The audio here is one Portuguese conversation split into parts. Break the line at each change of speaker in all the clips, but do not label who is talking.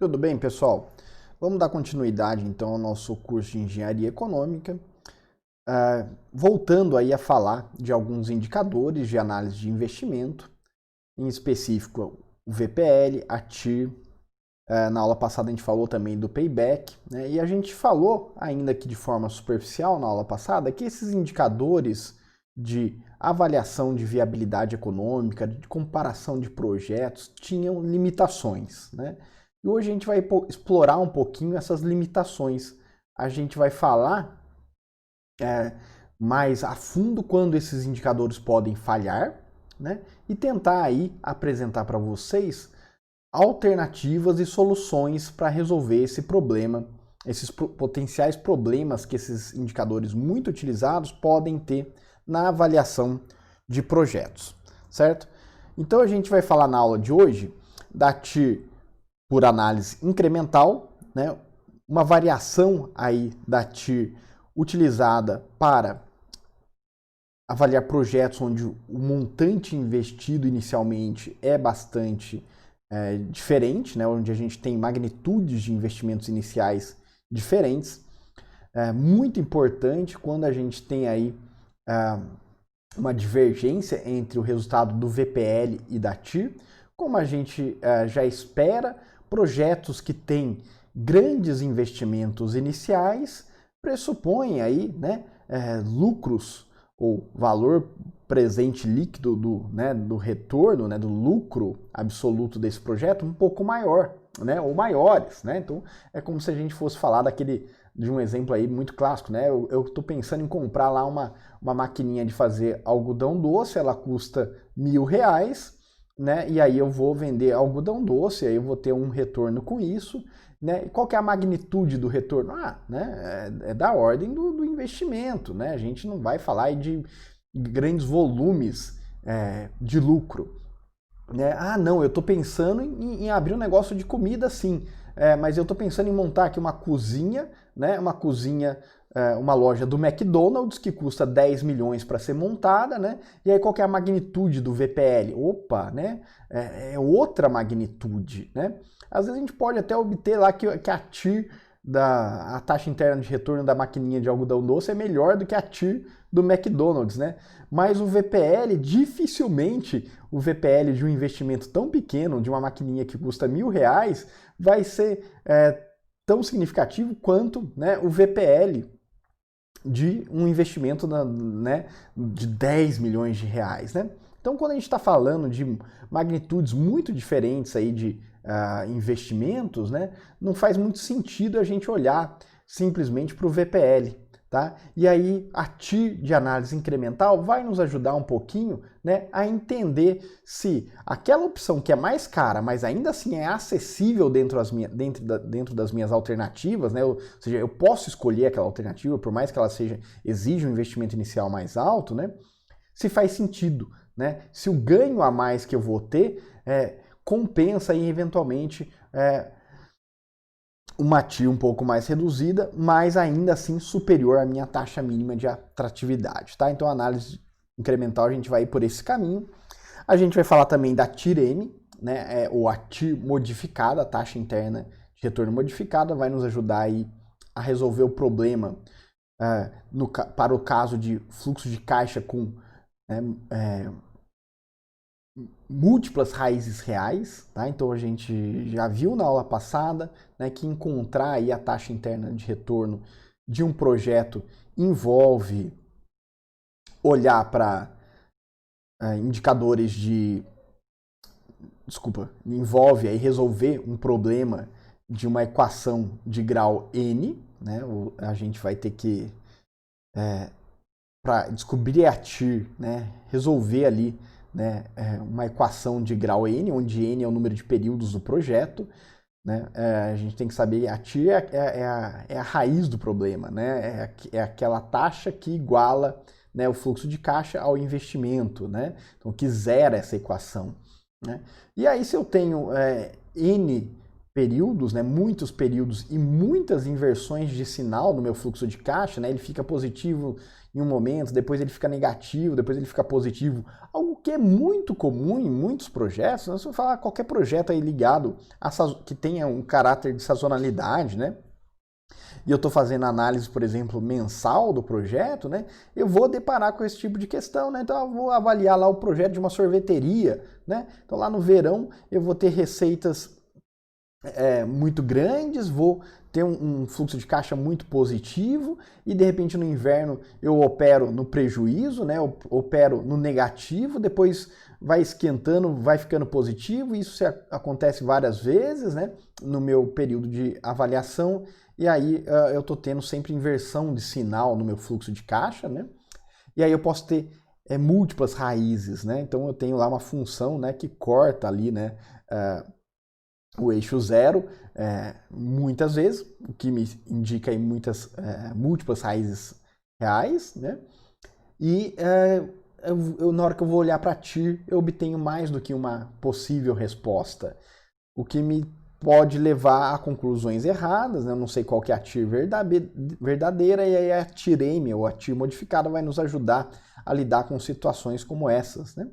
Tudo bem, pessoal? Vamos dar continuidade então ao nosso curso de Engenharia Econômica, voltando aí a falar de alguns indicadores de análise de investimento, em específico o VPL, a TIR. Na aula passada a gente falou também do payback, né? E a gente falou, ainda que de forma superficial na aula passada, que esses indicadores de avaliação de viabilidade econômica, de comparação de projetos, tinham limitações, né? E hoje a gente vai explorar um pouquinho essas limitações. A gente vai falar mais a fundo quando esses indicadores podem falhar, né? E tentar aí apresentar para vocês alternativas e soluções para resolver esse problema, esses potenciais problemas que esses indicadores muito utilizados podem ter na avaliação de projetos, certo? Então a gente vai falar na aula de hoje da TIR por análise incremental, né? Uma variação aí da TIR utilizada para avaliar projetos onde o montante investido inicialmente é bastante diferente, né? Onde a gente tem magnitudes de investimentos iniciais diferentes. Muito importante quando a gente tem aí uma divergência entre o resultado do VPL e da TIR, como a gente já espera, projetos que têm grandes investimentos iniciais pressupõem aí, né, lucros ou valor presente líquido do retorno, né, do lucro absoluto desse projeto um pouco maior, né, ou maiores, né? Então é como se a gente fosse falar de um exemplo aí muito clássico, né? Eu estou pensando em comprar lá uma maquininha de fazer algodão doce, ela custa R$ 1.000, né? E aí eu vou vender algodão doce, aí eu vou ter um retorno com isso, né? E qual que é a magnitude do retorno? Né? É da ordem do investimento, né? A gente não vai falar aí de grandes volumes de lucro, né? Não, eu estou pensando em abrir um negócio de comida, sim, mas eu estou pensando em montar aqui uma cozinha, né? Uma loja do McDonald's que custa 10 milhões para ser montada, né? E aí qual que é a magnitude do VPL? Opa, né? É outra magnitude, né? Às vezes a gente pode até obter lá que a TIR, a taxa interna de retorno da maquininha de algodão doce é melhor do que a TIR do McDonald's, né? Mas o VPL, dificilmente o VPL de um investimento tão pequeno, de uma maquininha que custa R$ 1.000, vai ser tão significativo quanto, né, o VPL de um investimento né, de 10 milhões de reais, né? Então, quando a gente está falando de magnitudes muito diferentes aí de investimentos, né, não faz muito sentido a gente olhar simplesmente para o VPL, tá? E aí a TIR de análise incremental vai nos ajudar um pouquinho, né, a entender se aquela opção que é mais cara, mas ainda assim é acessível dentro das minhas alternativas, né? Ou seja, eu posso escolher aquela alternativa, por mais que ela exija um investimento inicial mais alto, né? Se faz sentido, né? Se o ganho a mais que eu vou ter compensa aí eventualmente uma TIR um pouco mais reduzida, mas ainda assim superior à minha taxa mínima de atratividade, tá? Então a análise incremental a gente vai ir por esse caminho. A gente vai falar também da TIR-M, né? Ou a TIR modificada, a taxa interna de retorno modificada, vai nos ajudar aí a resolver o problema para o caso de fluxo de caixa com múltiplas raízes reais, tá? Então a gente já viu na aula passada, né, que encontrar aí a taxa interna de retorno de um projeto envolve olhar para indicadores envolve aí resolver um problema de uma equação de grau n, né? A gente vai ter que para descobrir a TIR, né, resolver ali, né, uma equação de grau n, onde n é o número de períodos do projeto, né? A gente tem que saber, a TIR é a raiz do problema, né? É aquela taxa que iguala, né, o fluxo de caixa ao investimento, né? Então, que zera essa equação, né? E aí, se eu tenho n períodos, né, muitos períodos e muitas inversões de sinal no meu fluxo de caixa, né, ele fica positivo em um momento, depois ele fica negativo, depois ele fica positivo, algo que é muito comum em muitos projetos, né, se eu falar qualquer projeto aí ligado que tenha um caráter de sazonalidade, né, e eu estou fazendo análise, por exemplo, mensal do projeto, né, eu vou deparar com esse tipo de questão, né, então eu vou avaliar lá o projeto de uma sorveteria, né, então lá no verão eu vou ter receitas muito grandes, vou ter um fluxo de caixa muito positivo e de repente no inverno eu opero no prejuízo, né? Eu opero no negativo, depois vai esquentando, vai ficando positivo, isso acontece várias vezes, né? No meu período de avaliação e aí eu estou tendo sempre inversão de sinal no meu fluxo de caixa, né? E aí eu posso ter múltiplas raízes, né? Então eu tenho lá uma função, né, que corta ali, né, o eixo zero, muitas vezes, o que me indica aí múltiplas raízes reais, né? E na hora que eu vou olhar para TIR, eu obtenho mais do que uma possível resposta, o que me pode levar a conclusões erradas, né? Eu não sei qual que é a TIR verdadeira, e aí a TIR-M, ou a TIR modificada, vai nos ajudar a lidar com situações como essas, né?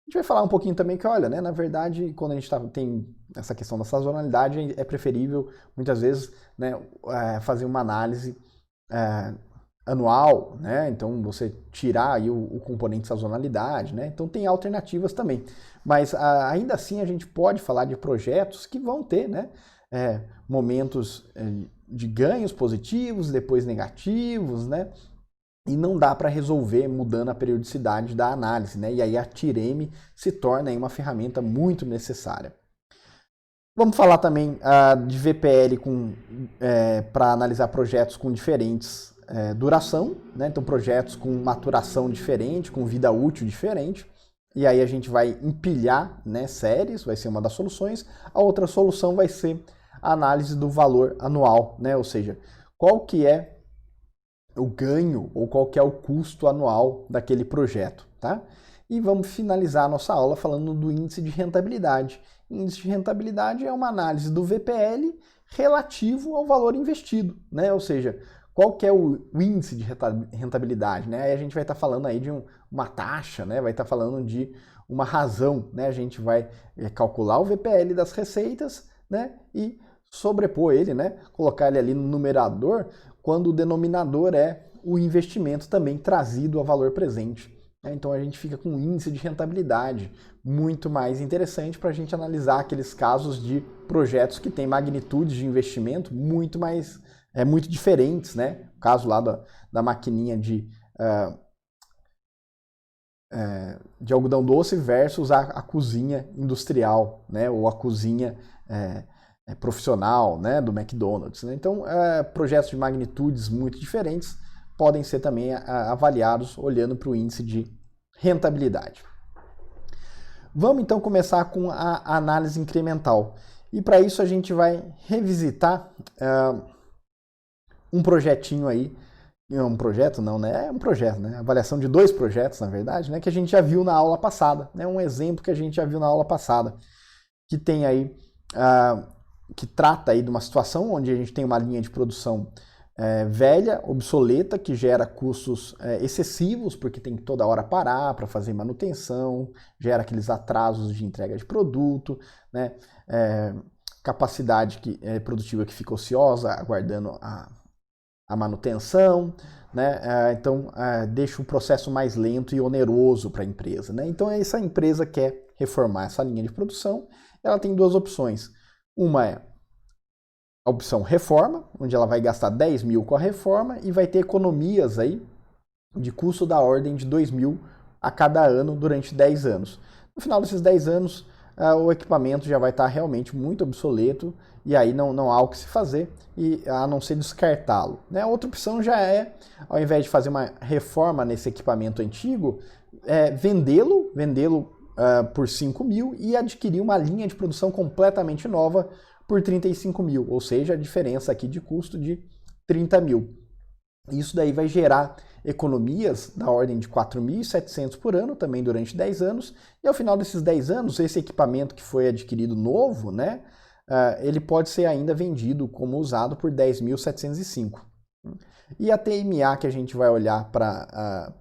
A gente vai falar um pouquinho também que, olha, né, na verdade, quando a gente tem essa questão da sazonalidade, é preferível, muitas vezes, né, fazer uma análise anual, né? Então, você tirar aí o componente sazonalidade, né? Então, tem alternativas também. Mas, ainda assim, a gente pode falar de projetos que vão ter, né, momentos de ganhos positivos, depois negativos, né? E não dá para resolver mudando a periodicidade da análise, né? E aí a TIR-M se torna aí uma ferramenta muito necessária. Vamos falar também de VPL para analisar projetos com diferentes duração, né? Então projetos com maturação diferente, com vida útil diferente. E aí a gente vai empilhar, né, séries, vai ser uma das soluções. A outra solução vai ser a análise do valor anual, né? Ou seja, qual que é o ganho ou qual que é o custo anual daquele projeto, tá? E vamos finalizar a nossa aula falando do índice de rentabilidade. Índice de rentabilidade é uma análise do VPL relativo ao valor investido, né? Ou seja, qual que é o índice de rentabilidade, né? Aí a gente vai estar falando aí de uma taxa, né? Vai estar falando de uma razão, né? A gente vai calcular o VPL das receitas, né? E sobrepor ele, né? Colocar ele ali no numerador, quando o denominador é o investimento também trazido a valor presente. Então a gente fica com um índice de rentabilidade muito mais interessante para a gente analisar aqueles casos de projetos que têm magnitudes de investimento muito diferentes, né? O caso lá da maquininha de algodão doce versus a cozinha industrial, né? Ou a cozinha profissional, né, do McDonald's, né? Então, projetos de magnitudes muito diferentes podem ser também avaliados olhando para o índice de rentabilidade. Vamos então começar com a análise incremental. E para isso a gente vai revisitar um projetinho aí, um projeto não, né? É um projeto, né? Avaliação de 2 projetos, na verdade, né? Que a gente já viu na aula passada, né? Um exemplo que a gente já viu na aula passada, que tem aí que trata aí de uma situação onde a gente tem uma linha de produção velha, obsoleta, que gera custos excessivos, porque tem que toda hora parar para fazer manutenção, gera aqueles atrasos de entrega de produto, né? Capacidade produtiva que fica ociosa, aguardando a manutenção, né? Então deixa o processo mais lento e oneroso para a empresa, né? Então essa empresa quer reformar essa linha de produção, ela tem 2 opções. Uma é a opção reforma, onde ela vai gastar 10 mil com a reforma e vai ter economias aí de custo da ordem de 2 mil a cada ano durante 10 anos. No final desses 10 anos, o equipamento já vai estar realmente muito obsoleto e aí não há o que se fazer, a não ser descartá-lo, né? Outra opção já é, ao invés de fazer uma reforma nesse equipamento antigo, vendê-lo por 5 mil e adquirir uma linha de produção completamente nova por 35 mil, ou seja, a diferença aqui de custo de 30 mil. Isso daí vai gerar economias da ordem de 4.700 por ano, também durante 10 anos, e ao final desses 10 anos, esse equipamento que foi adquirido novo, né, ele pode ser ainda vendido como usado por 10.705. E a TMA que a gente vai olhar para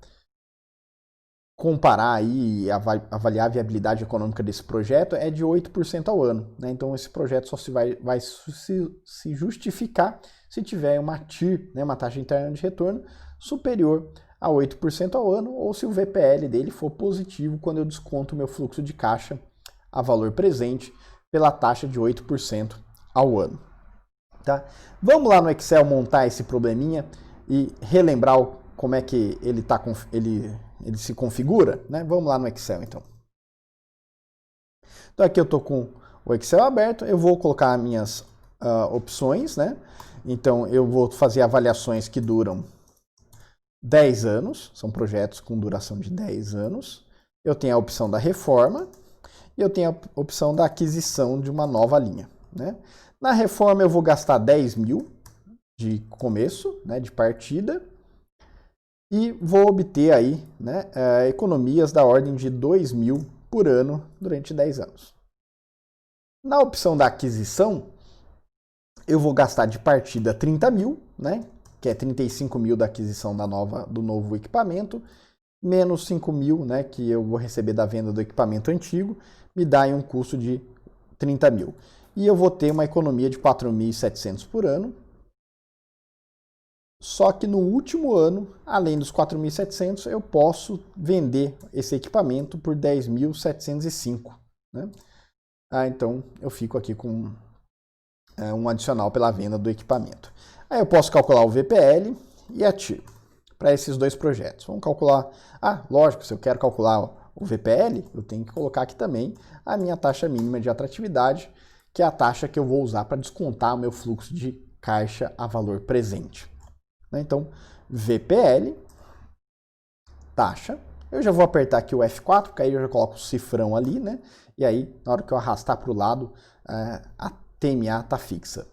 comparar aí e avaliar a viabilidade econômica desse projeto é de 8% ao ano, né? Então esse projeto só vai se justificar se tiver uma TIR, né, uma taxa interna de retorno, superior a 8% ao ano, ou se o VPL dele for positivo quando eu desconto o meu fluxo de caixa a valor presente pela taxa de 8% ao ano. Tá? Vamos lá no Excel montar esse probleminha e relembrar como é que ele se configura, né? Vamos lá no Excel, então. Então aqui eu estou com o Excel aberto, eu vou colocar minhas opções, né? Então eu vou fazer avaliações que duram 10 anos, são projetos com duração de 10 anos. Eu tenho a opção da reforma e eu tenho a opção da aquisição de uma nova linha, né? Na reforma eu vou gastar 10 mil de começo, né, de partida, e vou obter aí, né, economias da ordem de 2 mil por ano durante 10 anos. Na opção da aquisição, eu vou gastar de partida 30 mil, né, que é 35 mil da aquisição do novo equipamento, menos 5 mil, né, que eu vou receber da venda do equipamento antigo, me dá aí um custo de 30 mil. E eu vou ter uma economia de 4.700 por ano. Só que no último ano, além dos 4.700, eu posso vender esse equipamento por 10.705. Né? Então, eu fico aqui com um adicional pela venda do equipamento. Aí eu posso calcular o VPL e a TIR para esses dois projetos. Vamos calcular... lógico, se eu quero calcular o VPL, eu tenho que colocar aqui também a minha taxa mínima de atratividade, que é a taxa que eu vou usar para descontar o meu fluxo de caixa a valor presente. Então, VPL, taxa. Eu já vou apertar aqui o F4, porque aí eu já coloco o cifrão ali, né? E aí, na hora que eu arrastar para o lado, a TMA está fixa.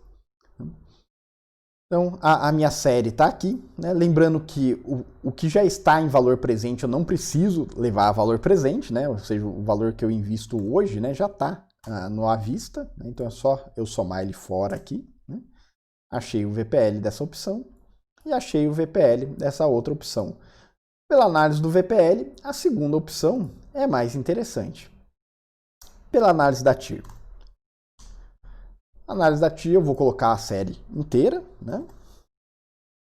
Então, a minha série está aqui, né? Lembrando que o que já está em valor presente, eu não preciso levar a valor presente, né? Ou seja, o valor que eu invisto hoje, né, já está no à vista, né? Então é só eu somar ele fora aqui, né? Achei o VPL dessa opção e achei o VPL dessa outra opção. Pela análise do VPL, a segunda opção é mais interessante. Pela análise da TIR. Análise da TIR, eu vou colocar a série inteira, né?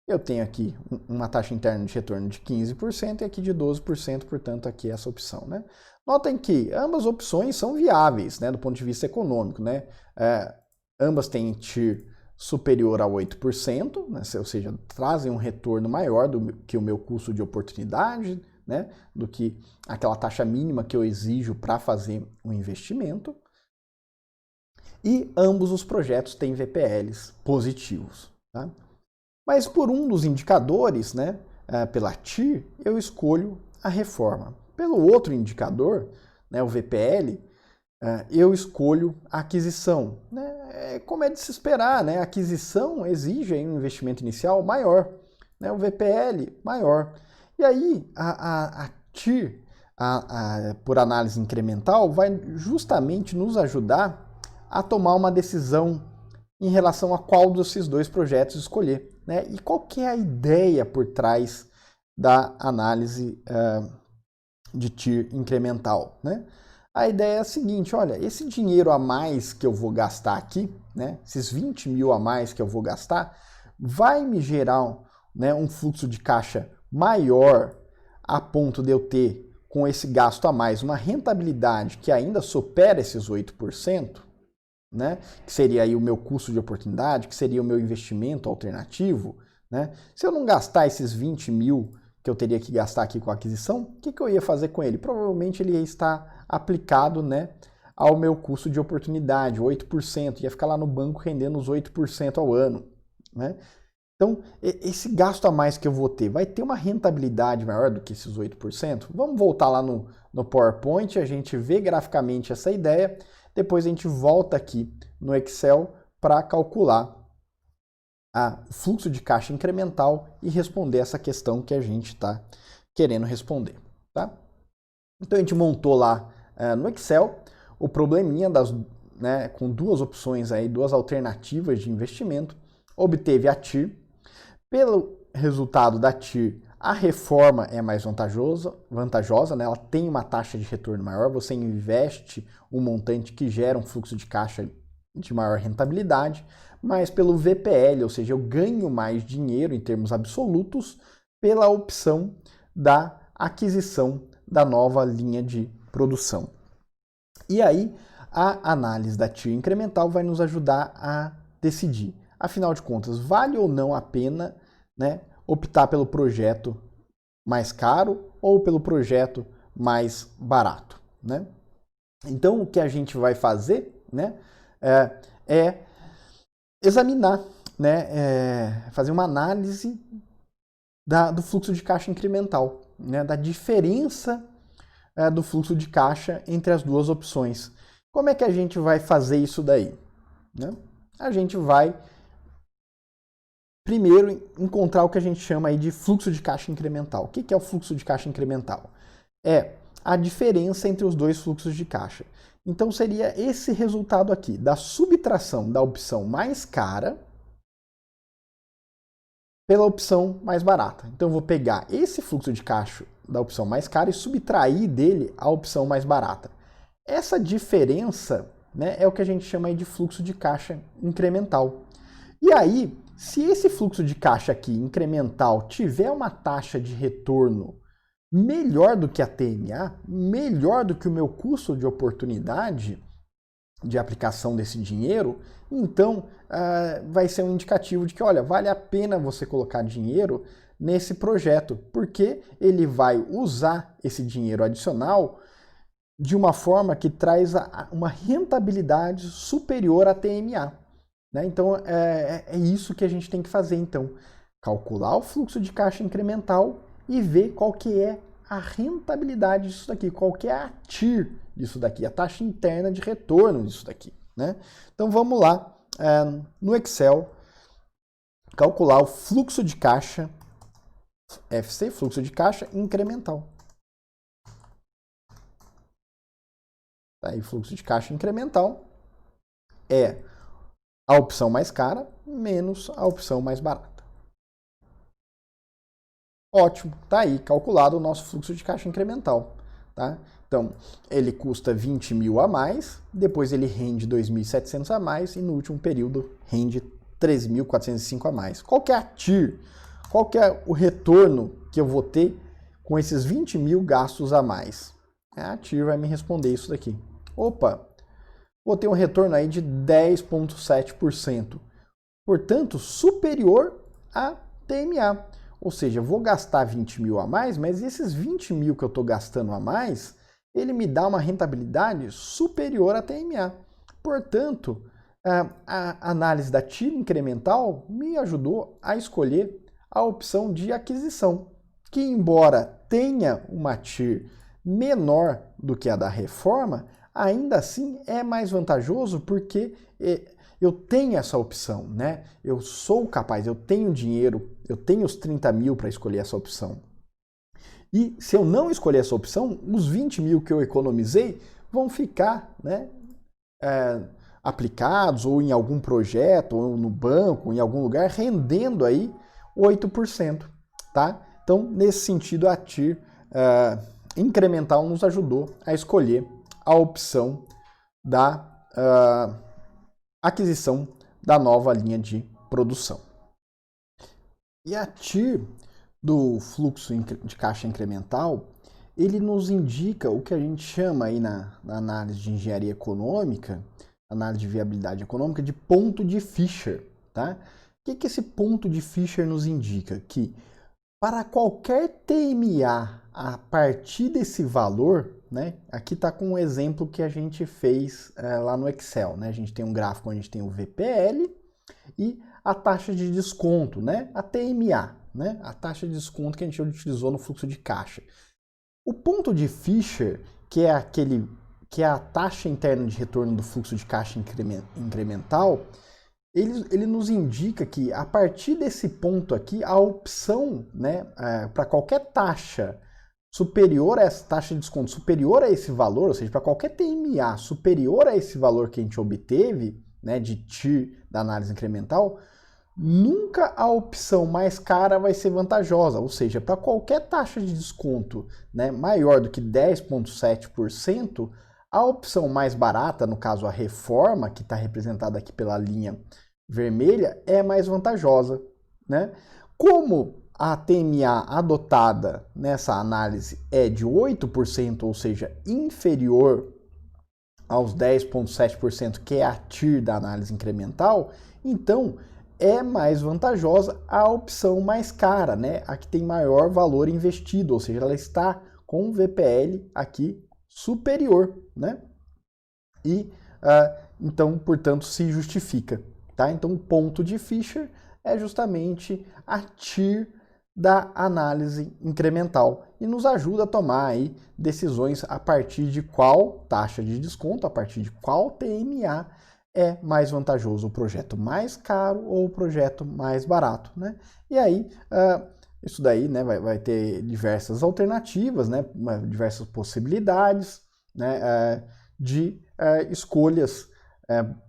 Eu tenho aqui uma taxa interna de retorno de 15% e aqui de 12%, portanto, aqui essa opção, né? Notem que ambas opções são viáveis, né, do ponto de vista econômico, né? Ambas têm TIR superior a 8%, né, ou seja, trazem um retorno maior do que o meu custo de oportunidade, né, do que aquela taxa mínima que eu exijo para fazer um investimento. E ambos os projetos têm VPLs positivos. Tá? Mas por um dos indicadores, né, pela TIR, eu escolho a reforma. Pelo outro indicador, né, o VPL, eu escolho a aquisição. Né? Como é de se esperar, né? A aquisição exige aí um investimento inicial maior, né? O VPL maior. E aí a TIR, por análise incremental, vai justamente nos ajudar a tomar uma decisão em relação a qual desses dois projetos escolher. Né? E qual que é a ideia por trás da análise de TIR incremental, né? A ideia é a seguinte, olha, esse dinheiro a mais que eu vou gastar aqui, né, esses 20 mil a mais que eu vou gastar, vai me gerar, né, um fluxo de caixa maior a ponto de eu ter, com esse gasto a mais, uma rentabilidade que ainda supera esses 8%, né, que seria aí o meu custo de oportunidade, que seria o meu investimento alternativo. Né? Se eu não gastar esses 20 mil que eu teria que gastar aqui com a aquisição, o que eu ia fazer com ele? Provavelmente ele ia estar aplicado, né, ao meu custo de oportunidade, 8%, ia ficar lá no banco rendendo os 8% ao ano. Né? Então, esse gasto a mais que eu vou ter, vai ter uma rentabilidade maior do que esses 8%? Vamos voltar lá no PowerPoint, a gente vê graficamente essa ideia, depois a gente volta aqui no Excel para calcular o fluxo de caixa incremental e responder essa questão que a gente está querendo responder. Tá? Então a gente montou lá no Excel o probleminha né, com duas opções aí, duas alternativas de investimento, obteve a TIR. Pelo resultado da TIR, a reforma é mais vantajosa, né? Ela tem uma taxa de retorno maior, você investe um montante que gera um fluxo de caixa de maior rentabilidade, mas pelo VPL, ou seja, eu ganho mais dinheiro em termos absolutos pela opção da aquisição da nova linha de produção. E aí, a análise da TIR incremental vai nos ajudar a decidir, afinal de contas, vale ou não a pena, né, optar pelo projeto mais caro ou pelo projeto mais barato, né? Então, o que a gente vai fazer, né, é examinar, né, fazer uma análise do fluxo de caixa incremental, né, da diferença do fluxo de caixa entre as duas opções. Como é que a gente vai fazer isso daí? Né? A gente vai primeiro encontrar o que a gente chama aí de fluxo de caixa incremental. O que é o fluxo de caixa incremental? É a diferença entre os dois fluxos de caixa. Então seria esse resultado aqui, da subtração da opção mais cara pela opção mais barata. Então eu vou pegar esse fluxo de caixa da opção mais cara e subtrair dele a opção mais barata. Essa diferença, né, é o que a gente chama aí de fluxo de caixa incremental. E aí, se esse fluxo de caixa aqui incremental tiver uma taxa de retorno melhor do que a TMA, melhor do que o meu custo de oportunidade de aplicação desse dinheiro, então vai ser um indicativo de que, olha, vale a pena você colocar dinheiro nesse projeto, porque ele vai usar esse dinheiro adicional de uma forma que traz uma rentabilidade superior à TMA. Né? Então, é isso que a gente tem que fazer, então. Calcular o fluxo de caixa incremental e ver qual que é a rentabilidade disso daqui, qual que é a TIR disso daqui, a taxa interna de retorno disso daqui. Né? Então, vamos lá, no Excel, calcular o fluxo de caixa, FC, fluxo de caixa incremental. Aí, fluxo de caixa incremental é a opção mais cara menos a opção mais barata. Ótimo, tá aí calculado o nosso fluxo de caixa incremental. Tá? Então, ele custa 20 mil a mais, depois ele rende 2.700 a mais e no último período rende 3.405 a mais. Qual que é a TIR? Qual que é o retorno que eu vou ter com esses 20 mil gastos a mais? A TIR vai me responder isso daqui. Opa, vou ter um retorno aí de 10,7%. Portanto, superior a TMA. Ou seja, vou gastar 20 mil a mais, mas esses 20 mil que eu estou gastando a mais, ele me dá uma rentabilidade superior à TMA. Portanto, a análise da TIR incremental me ajudou a escolher a opção de aquisição, que embora tenha uma TIR menor do que a da reforma, ainda assim é mais vantajoso porque eu tenho essa opção, né? Eu sou capaz, eu tenho dinheiro, eu tenho os 30 mil para escolher essa opção. E se eu não escolher essa opção, os 20 mil que eu economizei vão ficar, né, aplicados ou em algum projeto, ou no banco, em algum lugar, rendendo aí 8%. Tá? Então, nesse sentido, a TIR incremental nos ajudou a escolher a opção da aquisição da nova linha de produção. E a TIR do fluxo de caixa incremental, ele nos indica o que a gente chama aí na análise de engenharia econômica, análise de viabilidade econômica, de ponto de Fisher. Tá? O que esse ponto de Fisher nos indica? Que para qualquer TMA a partir desse valor, né, aqui está com um exemplo que a gente fez lá no Excel. Né? A gente tem um gráfico onde a gente tem o VPL e a taxa de desconto, né, a TMA, né, a taxa de desconto que a gente utilizou no fluxo de caixa. O ponto de Fisher, que é a taxa interna de retorno do fluxo de caixa incremental, ele nos indica que a partir desse ponto aqui, a opção, né, para qualquer taxa superior a essa taxa de desconto, superior a esse valor, ou seja, para qualquer TMA superior a esse valor que a gente obteve, né, de TIR da análise incremental, nunca a opção mais cara vai ser vantajosa, ou seja, para qualquer taxa de desconto, né, maior do que 10,7%, a opção mais barata, no caso a reforma, que está representada aqui pela linha vermelha, é mais vantajosa, né? Como a TMA adotada nessa análise é de 8%, ou seja, inferior aos 10,7%, que é a TIR da análise incremental, então é mais vantajosa a opção mais cara, né? A que tem maior valor investido, ou seja, ela está com o VPL aqui superior, né? E então, portanto, se justifica, tá? Então, o ponto de Fisher é justamente a TIR da análise incremental e nos ajuda a tomar aí decisões a partir de qual taxa de desconto, a partir de qual TMA é mais vantajoso, o projeto mais caro ou o projeto mais barato, né? E aí, isso daí, né, vai ter diversas alternativas, né, diversas possibilidades, né, de escolhas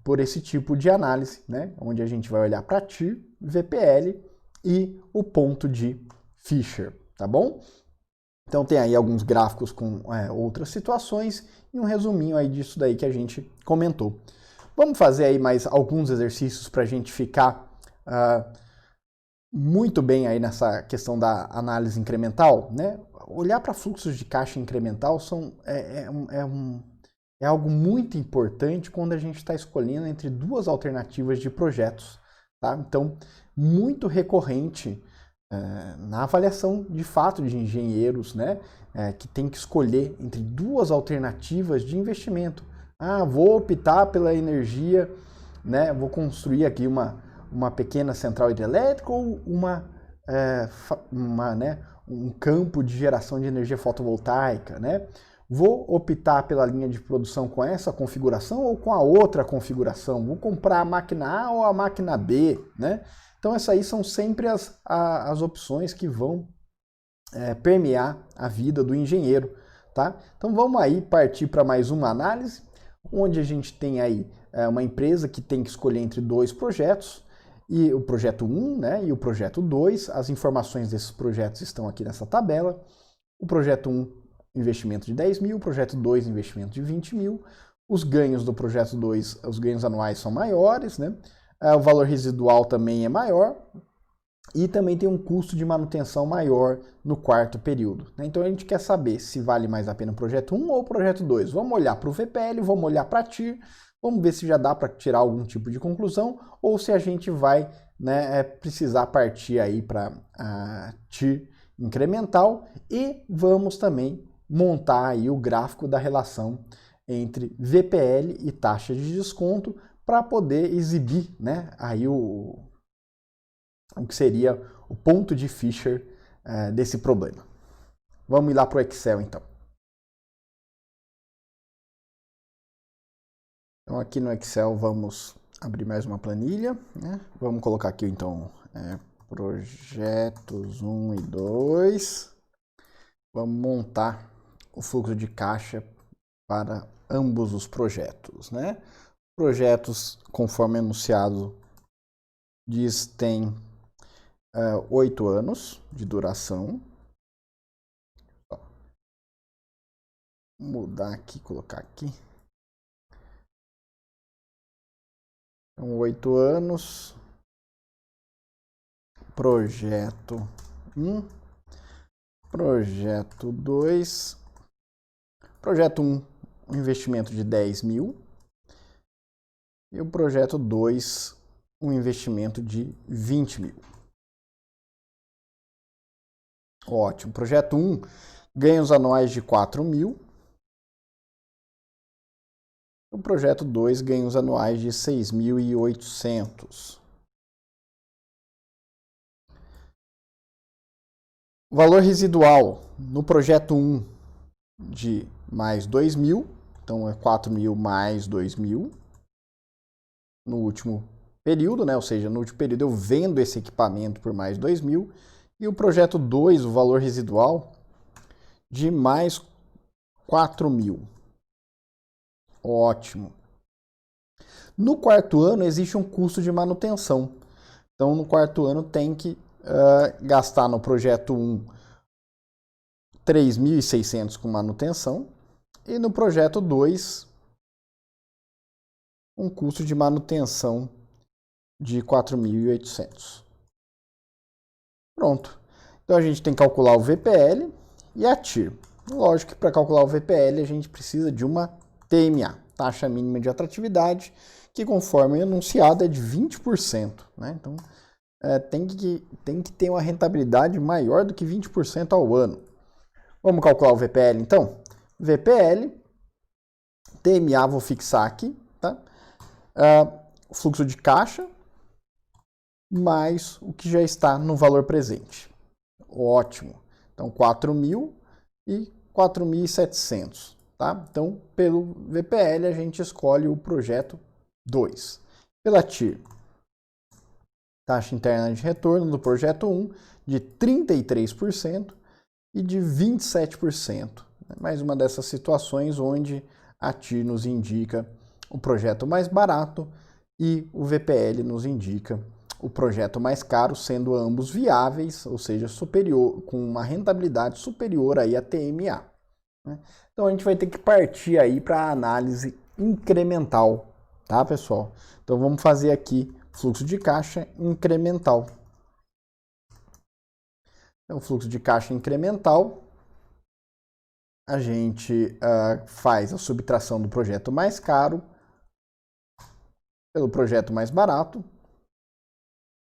por esse tipo de análise, né, onde a gente vai olhar para TIR, VPL e o ponto de Fisher, tá bom? Então tem aí alguns gráficos com outras situações e um resuminho aí disso daí que a gente comentou. Vamos fazer aí mais alguns exercícios para a gente ficar muito bem aí nessa questão da análise incremental, né? Olhar para fluxos de caixa incremental é algo muito importante quando a gente está escolhendo entre duas alternativas de projetos, tá? Então, muito recorrente na avaliação de fato de engenheiros, né? Que tem que escolher entre duas alternativas de investimento. Vou optar pela energia, né? Vou construir aqui uma pequena central hidrelétrica ou um campo de geração de energia fotovoltaica, né? Vou optar pela linha de produção com essa configuração ou com a outra configuração? Vou comprar a máquina A ou a máquina B, né? Então essas aí são sempre as opções que vão permear a vida do engenheiro, tá? Então vamos aí partir para mais uma análise, onde a gente tem aí uma empresa que tem que escolher entre dois projetos, e o projeto 1, né, e o projeto 2, as informações desses projetos estão aqui nessa tabela. O projeto 1, investimento de 10 mil, o projeto 2, investimento de 20 mil. Os ganhos do projeto 2, os ganhos anuais são maiores, né? O valor residual também é maior, e também tem um custo de manutenção maior no quarto período, né? Então a gente quer saber se vale mais a pena o projeto 1 ou o projeto 2. Vamos olhar para o VPL, vamos olhar para a TIR, vamos ver se já dá para tirar algum tipo de conclusão ou se a gente vai, né, precisar partir aí para a TIR incremental, e vamos também montar aí o gráfico da relação entre VPL e taxa de desconto para poder exibir, né, aí o que seria o ponto de Fisher desse problema. Vamos ir lá para o Excel, então. Então, aqui no Excel, vamos abrir mais uma planilha, né? Vamos colocar aqui, então, projetos 1 e 2. Vamos montar o fluxo de caixa para ambos os projetos, né? Projetos, conforme anunciado, diz tem 8 anos de duração. Vou mudar aqui, colocar aqui. Então, 8 anos. Projeto 1. Projeto 2. Projeto 1, um investimento de 10 mil. E o projeto 2, um investimento de 20 mil. Ótimo. Projeto 1, ganhos anuais de 4 mil. O projeto 2, ganhos anuais de 6.800. Valor residual no projeto 1 de mais 2 mil, então é 4 mil mais 2 mil. No último período, né? Ou seja, no último período eu vendo esse equipamento por mais 2 mil. E o projeto 2, o valor residual de mais 4.000. Ótimo. No quarto ano existe um custo de manutenção. Então, no quarto ano tem que gastar no projeto 1 3.600 com manutenção e no projeto 2 um custo de manutenção de 4.800. Pronto. Então a gente tem que calcular o VPL e a TIR. Lógico que para calcular o VPL a gente precisa de uma TMA, taxa mínima de atratividade, que conforme enunciado é de 20%. Né? Então tem que ter uma rentabilidade maior do que 20% ao ano. Vamos calcular o VPL então? VPL, TMA vou fixar aqui, tá? Fluxo de caixa, mais o que já está no valor presente. Ótimo. Então, 4.000 e 4.700. Tá? Então, pelo VPL, a gente escolhe o projeto 2. Pela TIR, taxa interna de retorno do projeto 1 de 33% e de 27%. Mais uma dessas situações onde a TIR nos indica o projeto mais barato e o VPL nos indica o projeto mais caro, sendo ambos viáveis, ou seja, superior, com uma rentabilidade superior aí à TMA. Né? Então a gente vai ter que partir aí para a análise incremental, tá, pessoal? Então vamos fazer aqui fluxo de caixa incremental. Então, fluxo de caixa incremental, a gente faz a subtração do projeto mais caro pelo projeto mais barato,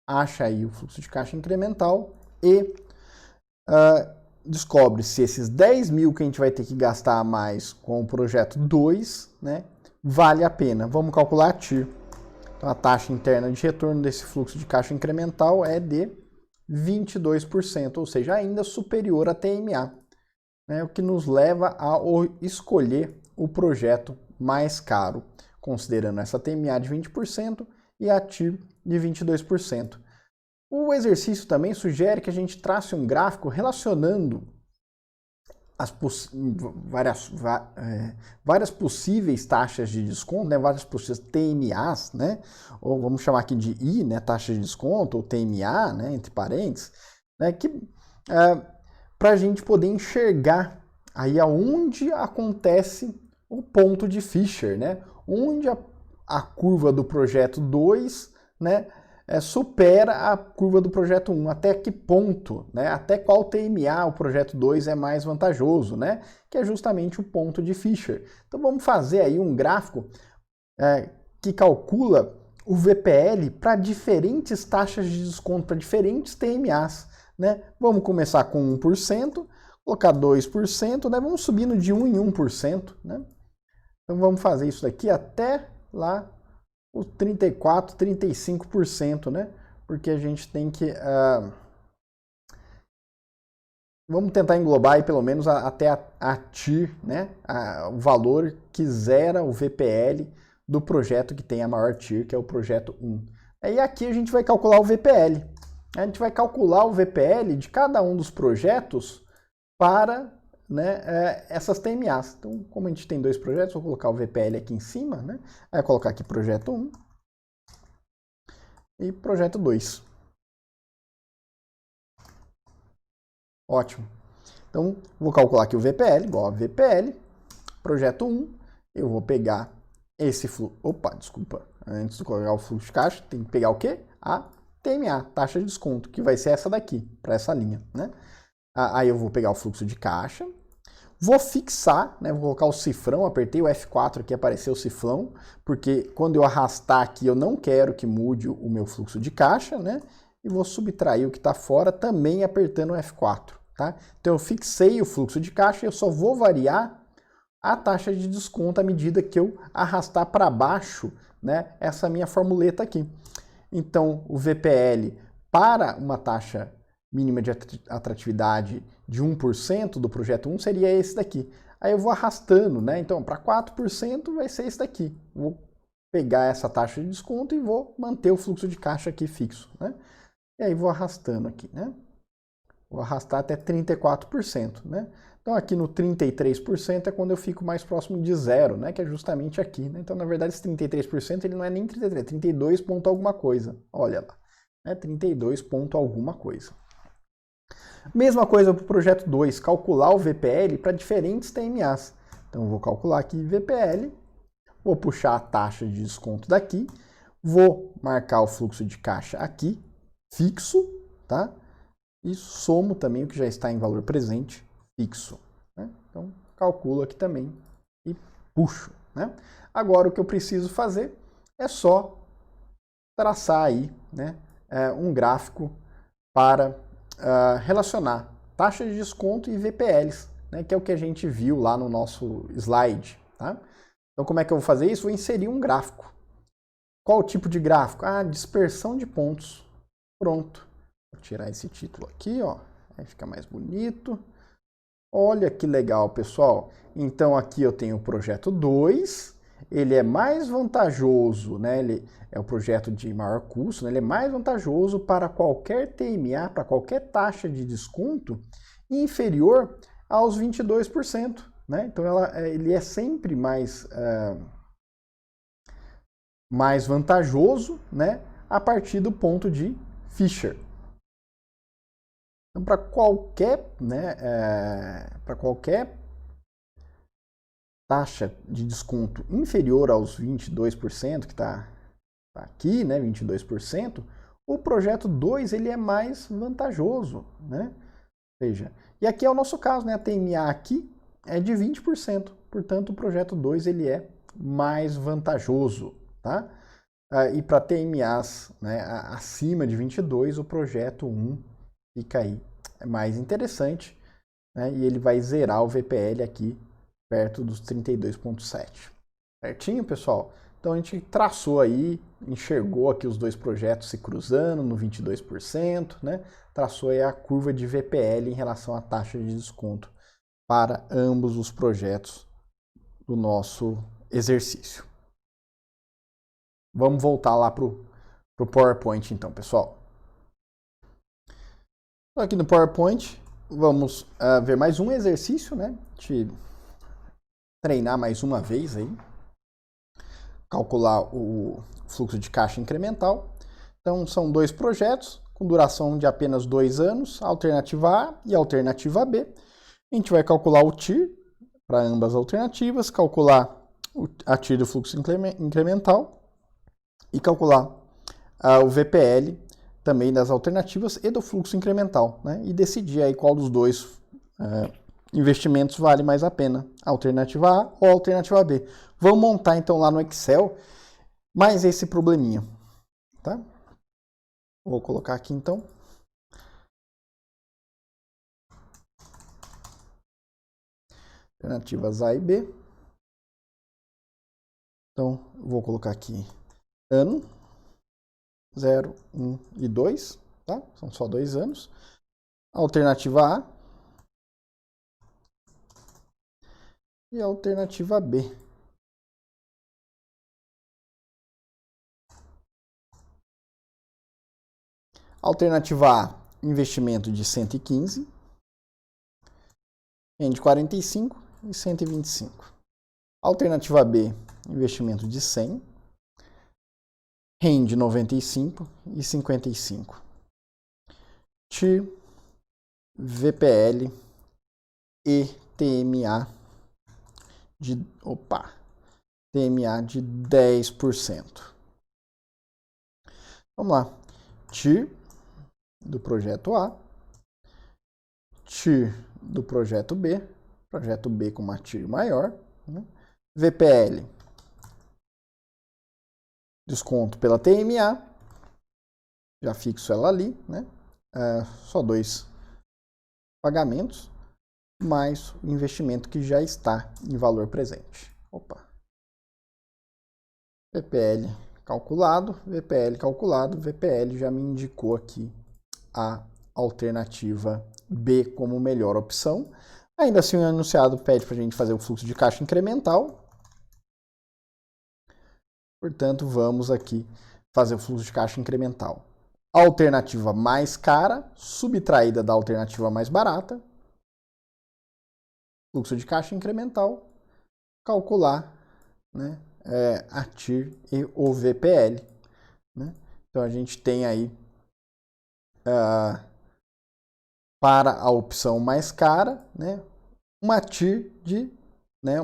acha aí o fluxo de caixa incremental e descobre se esses 10.000 que a gente vai ter que gastar a mais com o projeto 2, né, vale a pena. Vamos calcular a TIR. Então, a taxa interna de retorno desse fluxo de caixa incremental é de 22%, ou seja, ainda superior à TMA, né, o que nos leva a escolher o projeto mais caro, considerando essa TMA de 20% e a TIR de 22%. O exercício também sugere que a gente trace um gráfico relacionando as várias possíveis taxas de desconto, né, várias possíveis TMAs, né, ou vamos chamar aqui de I, né, taxa de desconto, ou TMA, né, entre parênteses, né, para a gente poder enxergar aí aonde acontece o ponto de Fisher, né, onde a curva do projeto 2, né, supera a curva do projeto 1, até que ponto, né? Até qual TMA o projeto 2 é mais vantajoso, né? Que é justamente o ponto de Fisher. Então vamos fazer aí um gráfico que calcula o VPL para diferentes taxas de desconto, para diferentes TMAs, né? Vamos começar com 1%, colocar 2%, né? Vamos subindo de 1 em 1%, né? Então vamos fazer isso daqui até lá os 34%, 35%, né? Porque a gente tem que... vamos tentar englobar aí pelo menos até a TIR, né? O valor que zera o VPL do projeto que tem a maior TIR, que é o projeto 1. E aqui a gente vai calcular o VPL. A gente vai calcular o VPL de cada um dos projetos para, né, essas TMAs. Então, como a gente tem dois projetos, vou colocar o VPL aqui em cima, né? Aí vou colocar aqui projeto 1 e projeto 2. Ótimo. Então, vou calcular aqui o VPL, igual a VPL, projeto 1, eu vou pegar esse fluxo... Opa, desculpa. Antes de colocar o fluxo de caixa, tem que pegar o quê? A TMA, taxa de desconto, que vai ser essa daqui, para essa linha, né? Aí eu vou pegar o fluxo de caixa, vou fixar, né? Vou colocar o cifrão, apertei o F4 aqui, apareceu o cifrão, porque quando eu arrastar aqui eu não quero que mude o meu fluxo de caixa, né? E vou subtrair o que está fora também apertando o F4, tá? Então eu fixei o fluxo de caixa e eu só vou variar a taxa de desconto à medida que eu arrastar para baixo, né? Essa minha formuleta aqui. Então o VPL para uma taxa mínima de atratividade de 1% do projeto 1 seria esse daqui. Aí eu vou arrastando, né? Então, para 4% vai ser esse daqui. Vou pegar essa taxa de desconto e vou manter o fluxo de caixa aqui fixo, né? E aí vou arrastando aqui, né? Vou arrastar até 34%, né? Então aqui no 33% é quando eu fico mais próximo de zero, né? Que é justamente aqui, né? Então na verdade esse 33% ele não é nem 33, é 32 ponto alguma coisa. Olha lá, né? 32 ponto alguma coisa. Mesma coisa para o projeto 2, calcular o VPL para diferentes TMAs. Então eu vou calcular aqui VPL, vou puxar a taxa de desconto daqui, vou marcar o fluxo de caixa aqui, fixo, tá? E somo também o que já está em valor presente, fixo. Né? Então, calculo aqui também e puxo. Né? Agora, o que eu preciso fazer é só traçar aí, né, um gráfico para relacionar taxa de desconto e VPLs, né, que é o que a gente viu lá no nosso slide. Tá? Então, como é que eu vou fazer isso? Vou inserir um gráfico. Qual o tipo de gráfico? Ah, dispersão de pontos. Pronto. Vou tirar esse título aqui, ó. Aí fica mais bonito. Olha que legal, pessoal. Então aqui eu tenho o projeto 2. Ele é mais vantajoso, né? Ele é o projeto de maior custo, né? Ele é mais vantajoso para qualquer TMA, para qualquer taxa de desconto inferior aos 22%. Né? Então ele é sempre mais vantajoso, né? A partir do ponto de Fisher. Então, para qualquer, né, para qualquer taxa de desconto inferior aos 22%, que está aqui, né, 22%, o projeto 2 ele é mais vantajoso. Né? Veja, e aqui é o nosso caso, né, a TMA aqui é de 20%, portanto o projeto 2 ele é mais vantajoso. Tá? E para TMAs, né, acima de 22, o projeto 1 fica aí mais interessante, né, e ele vai zerar o VPL aqui perto dos 32,7. Certinho, pessoal? Então a gente traçou aí, enxergou aqui os dois projetos se cruzando no 22%, né? Traçou aí a curva de VPL em relação à taxa de desconto para ambos os projetos do nosso exercício. Vamos voltar lá para o PowerPoint então, pessoal. Aqui no PowerPoint, vamos ver mais um exercício, né? De treinar mais uma vez aí. Calcular o fluxo de caixa incremental. Então, são dois projetos com duração de apenas 2 anos, a alternativa A e a alternativa B. A gente vai calcular o TIR para ambas as alternativas, calcular a TIR do fluxo incremental e calcular o VPL também das alternativas e do fluxo incremental, né? E decidir aí qual dos dois investimentos vale mais a pena, a alternativa A ou a alternativa B. Vamos montar então lá no Excel mais esse probleminha, tá? Vou colocar aqui então. Alternativas A e B. Então, vou colocar aqui ano 0, 1 e 2, tá? São só 2 anos. Alternativa A e a alternativa B. Alternativa A, investimento de 115, rende 45 e 125. Alternativa B, investimento de 100, rende 95 e 55. TIR, VPL e TMA TMA de 10%. Vamos lá. TIR do projeto A, TIR do projeto B com uma TIR maior, né? VPL, desconto pela TMA, já fixo ela ali, né? Só 2 pagamentos, mais o investimento que já está em valor presente. VPL calculado, VPL já me indicou aqui a alternativa B como melhor opção. Ainda assim, o enunciado pede para a gente fazer o fluxo de caixa incremental. Portanto, vamos aqui fazer o fluxo de caixa incremental. A alternativa mais cara, subtraída da alternativa mais barata. fluxo de caixa incremental, calcular, né, a TIR e o VPL. Né? Então a gente tem aí para a opção mais cara, né, uma TIR de, né,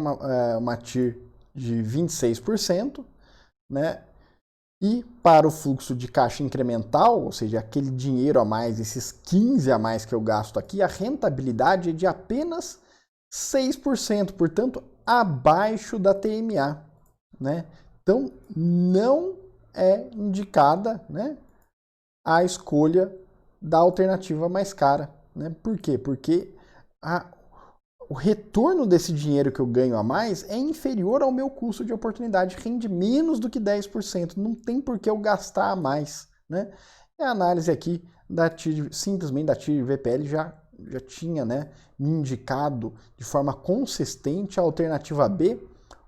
uma TIR de 26%, né, e para o fluxo de caixa incremental, ou seja, aquele dinheiro a mais, esses 15 a mais que eu gasto aqui, a rentabilidade é de apenas 6%, portanto, abaixo da TMA. Né? Então, não é indicada, né, a escolha da alternativa mais cara. Né? Por quê? Porque o retorno desse dinheiro que eu ganho a mais é inferior ao meu custo de oportunidade, rende menos do que 10%, não tem por que eu gastar a mais. Né? E a análise aqui da TIR, simplesmente da TIR VPL já tinha, né, me indicado de forma consistente a alternativa B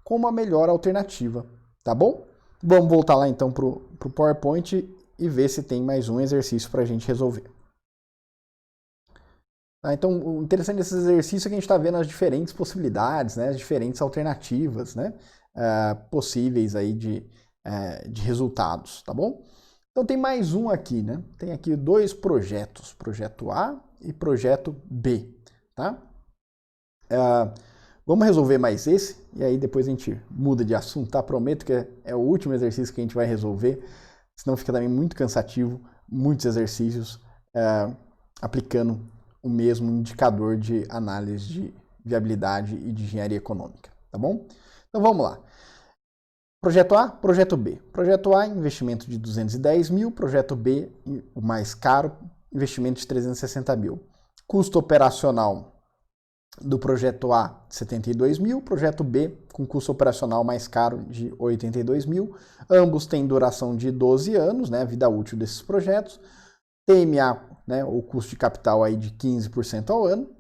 como a melhor alternativa, tá bom? Vamos voltar lá então para o PowerPoint e ver se tem mais um exercício para a gente resolver. Então, o interessante desse exercício é que a gente está vendo as diferentes possibilidades, né, as diferentes alternativas, né, possíveis aí de resultados, tá bom? Então tem mais um aqui, né? Tem aqui dois projetos, projeto A e projeto B, tá? Vamos resolver mais esse e aí depois a gente muda de assunto, tá? Prometo que é o último exercício que a gente vai resolver, senão fica também muito cansativo, muitos exercícios aplicando o mesmo indicador de análise de viabilidade e de engenharia econômica, tá bom? Então vamos lá. Projeto A, projeto B. Projeto A, investimento de 210 mil. Projeto B, o mais caro, investimento de 360 mil. Custo operacional do projeto A, 72 mil. Projeto B, com custo operacional mais caro de 82 mil. Ambos têm duração de 12 anos, né, a vida útil desses projetos. TMA, né, o custo de capital aí de 15% ao ano.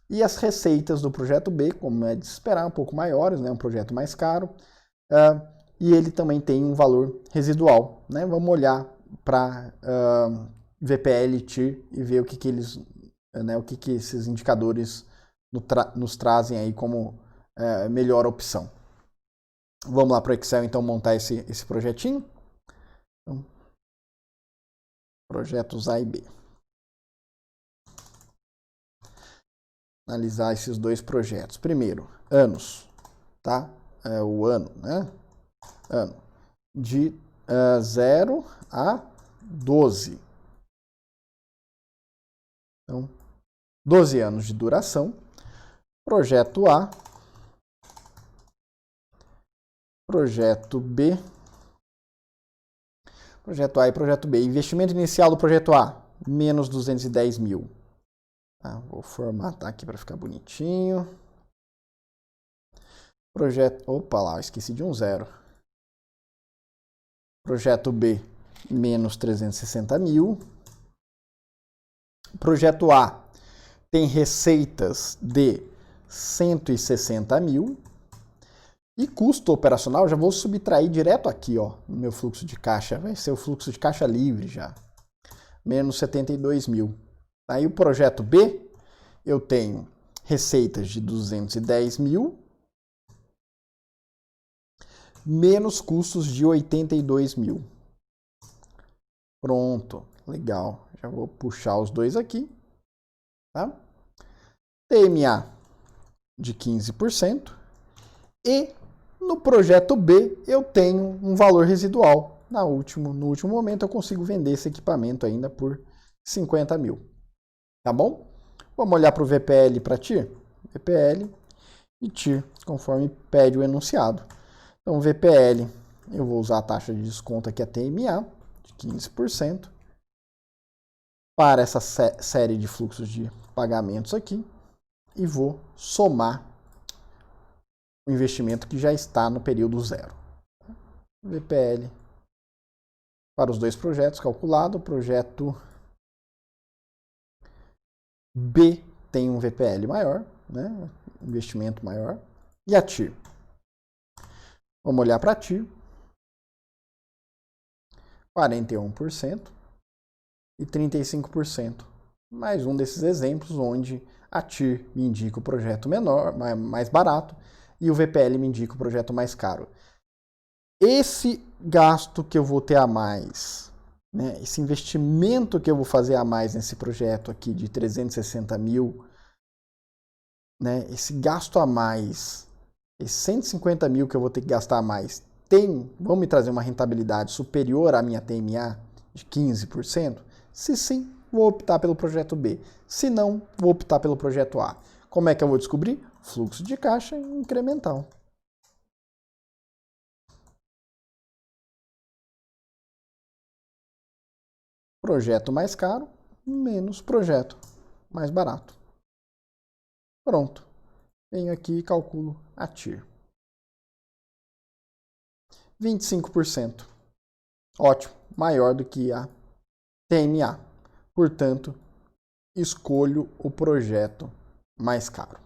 E as receitas do projeto B, como é de se esperar, um pouco maiores, né, um projeto mais caro. E ele também tem um valor residual. Né? Vamos olhar para VPL, TIR e ver o que eles, né, o que esses indicadores nos trazem aí como melhor opção. Vamos lá para o Excel então montar esse projetinho. Então, projetos A e B. Analisar esses dois projetos. Primeiro, anos, tá? O ano, né? Ano. De 0 a 12. Então, 12 anos de duração. Projeto A. Projeto B. Projeto A e projeto B. Investimento inicial do projeto A, menos 210 mil. Vou formatar aqui para ficar bonitinho. Projeto... Opa lá, esqueci de um zero. Projeto B, menos 360 mil. Projeto A tem receitas de 160 mil. E custo operacional, já vou subtrair direto aqui, ó, no meu fluxo de caixa. Vai ser o fluxo de caixa livre já. Menos 72 mil. Aí o projeto B, eu tenho receitas de 210 mil, menos custos de 82 mil. Pronto, legal. Já vou puxar os dois aqui. Tá? TMA de 15%. E no projeto B eu tenho um valor residual. No último momento eu consigo vender esse equipamento ainda por 50 mil. Tá bom? Vamos olhar para o VPL para TIR? VPL e TIR, conforme pede o enunciado. Então, VPL, eu vou usar a taxa de desconto aqui, a TMA, de 15%, para essa série de fluxos de pagamentos aqui, e vou somar o investimento que já está no período zero. VPL para os dois projetos calculado, o projeto B tem um VPL maior, né? Investimento maior, e a TIR. Vamos olhar para a TIR. 41% e 35% mais um desses exemplos onde a TIR me indica o projeto menor, mais barato, e o VPL me indica o projeto mais caro. Esse gasto que eu vou ter a mais, né, esse investimento que eu vou fazer a mais nesse projeto aqui de 360 mil, né, esse gasto a mais, esses 150 mil que eu vou ter que gastar a mais, vão me trazer uma rentabilidade superior à minha TMA de 15%? Se sim, vou optar pelo projeto B. Se não, vou optar pelo projeto A. Como é que eu vou descobrir? Fluxo de caixa incremental. Projeto mais caro, menos projeto mais barato. Pronto. Venho aqui e calculo a TIR. 25%. Ótimo. Maior do que a TMA. Portanto, escolho o projeto mais caro.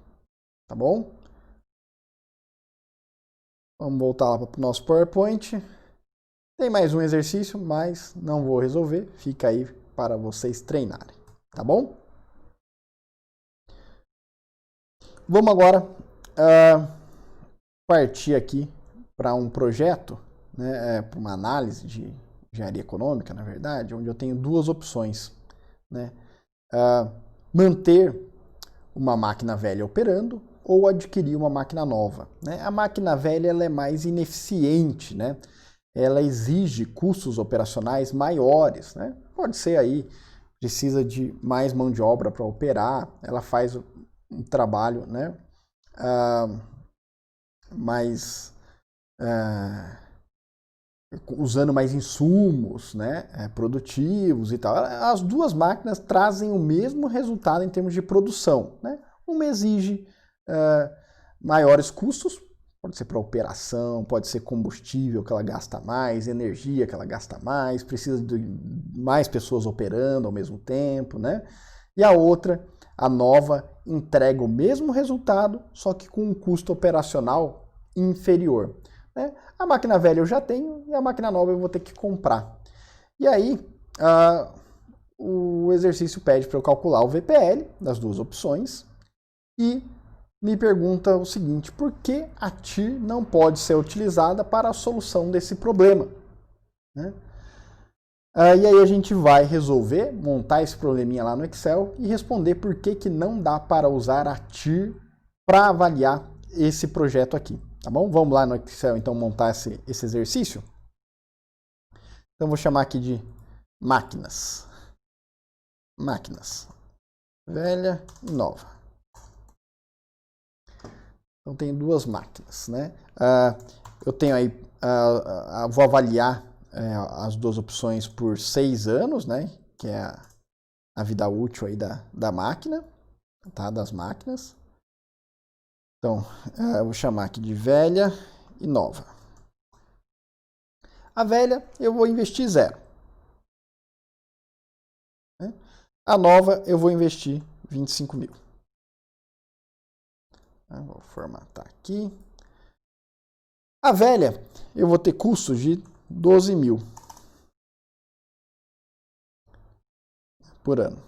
Tá bom? Vamos voltar lá para o nosso PowerPoint. Tem mais um exercício, mas não vou resolver. Fica aí para vocês treinarem. Tá bom? Vamos agora partir aqui para um projeto, né, para uma análise de engenharia econômica, na verdade, onde eu tenho duas opções. Né? Manter uma máquina velha operando ou adquirir uma máquina nova. Né? A máquina velha ela é mais ineficiente, né? Ela exige custos operacionais maiores. Né? Pode ser aí, precisa de mais mão de obra para operar, ela faz um trabalho, né? Mais usando mais insumos, né, produtivos e tal. As duas máquinas trazem o mesmo resultado em termos de produção. Né? Uma exige maiores custos, pode ser para operação, pode ser combustível que ela gasta mais, energia que ela gasta mais, precisa de mais pessoas operando ao mesmo tempo. Né? E a outra, a nova, entrega o mesmo resultado, só que com um custo operacional inferior. Né? A máquina velha eu já tenho e a máquina nova eu vou ter que comprar. E aí, o exercício pede para eu calcular o VPL das duas opções e me pergunta o seguinte: por que a TIR não pode ser utilizada para a solução desse problema? Né? E aí a gente vai resolver, montar esse probleminha lá no Excel e responder por que não dá para usar a TIR para avaliar esse projeto aqui. Tá bom? Vamos lá no Excel, então, montar esse exercício. Então, vou chamar aqui de máquinas. Máquinas. Velha e nova. Então, tem duas máquinas, né? Eu tenho aí, vou avaliar as duas opções por 6 anos, né? Que é a vida útil aí da máquina, tá? Das máquinas. Então, eu vou chamar aqui de velha e nova. A velha, eu vou investir 0. Né? A nova, eu vou investir 25 mil. Vou formatar aqui. A velha, eu vou ter custos de 12 mil por ano.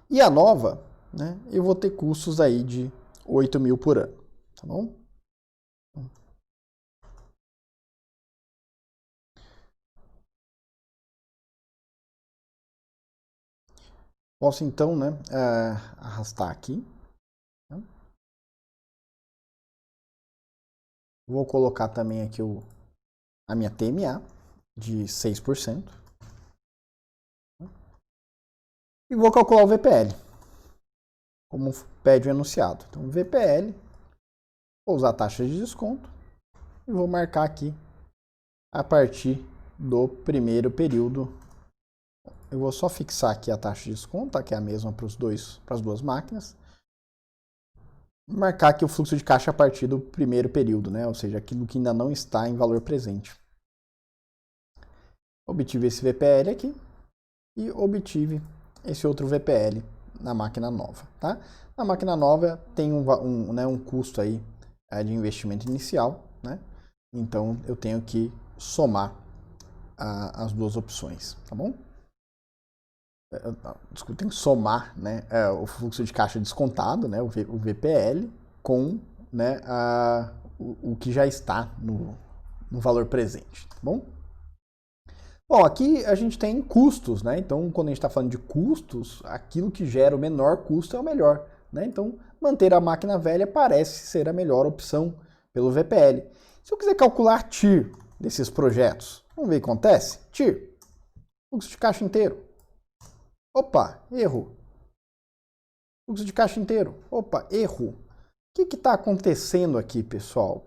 E a nova, né, eu vou ter custos aí de 8 mil por ano. Tá bom? Posso então, né, arrastar aqui. Vou colocar também aqui a minha TMA de 6%. E vou calcular o VPL, como pede o enunciado. Então, VPL, vou usar a taxa de desconto e vou marcar aqui a partir do primeiro período. Eu vou só fixar aqui a taxa de desconto, tá? Que é a mesma para as duas máquinas. Marcar aqui o fluxo de caixa a partir do primeiro período, né? Ou seja, aquilo que ainda não está em valor presente. Obtive esse VPL aqui e obtive esse outro VPL na máquina nova, tá? Na máquina nova tem um custo aí de investimento inicial, né? Então eu tenho que somar as duas opções, tá bom? desculpa, tem que somar, né, o fluxo de caixa descontado, né, o VPL, com, né, o que já está no valor presente, tá bom? Bom, aqui a gente tem custos, né? Então, quando a gente está falando de custos, aquilo que gera o menor custo é o melhor, né? Então, manter a máquina velha parece ser a melhor opção pelo VPL. Se eu quiser calcular TIR desses projetos, vamos ver o que acontece? TIR, fluxo de caixa inteiro. Opa, erro. Fluxo de caixa inteiro. Opa, erro. O que está acontecendo aqui, pessoal?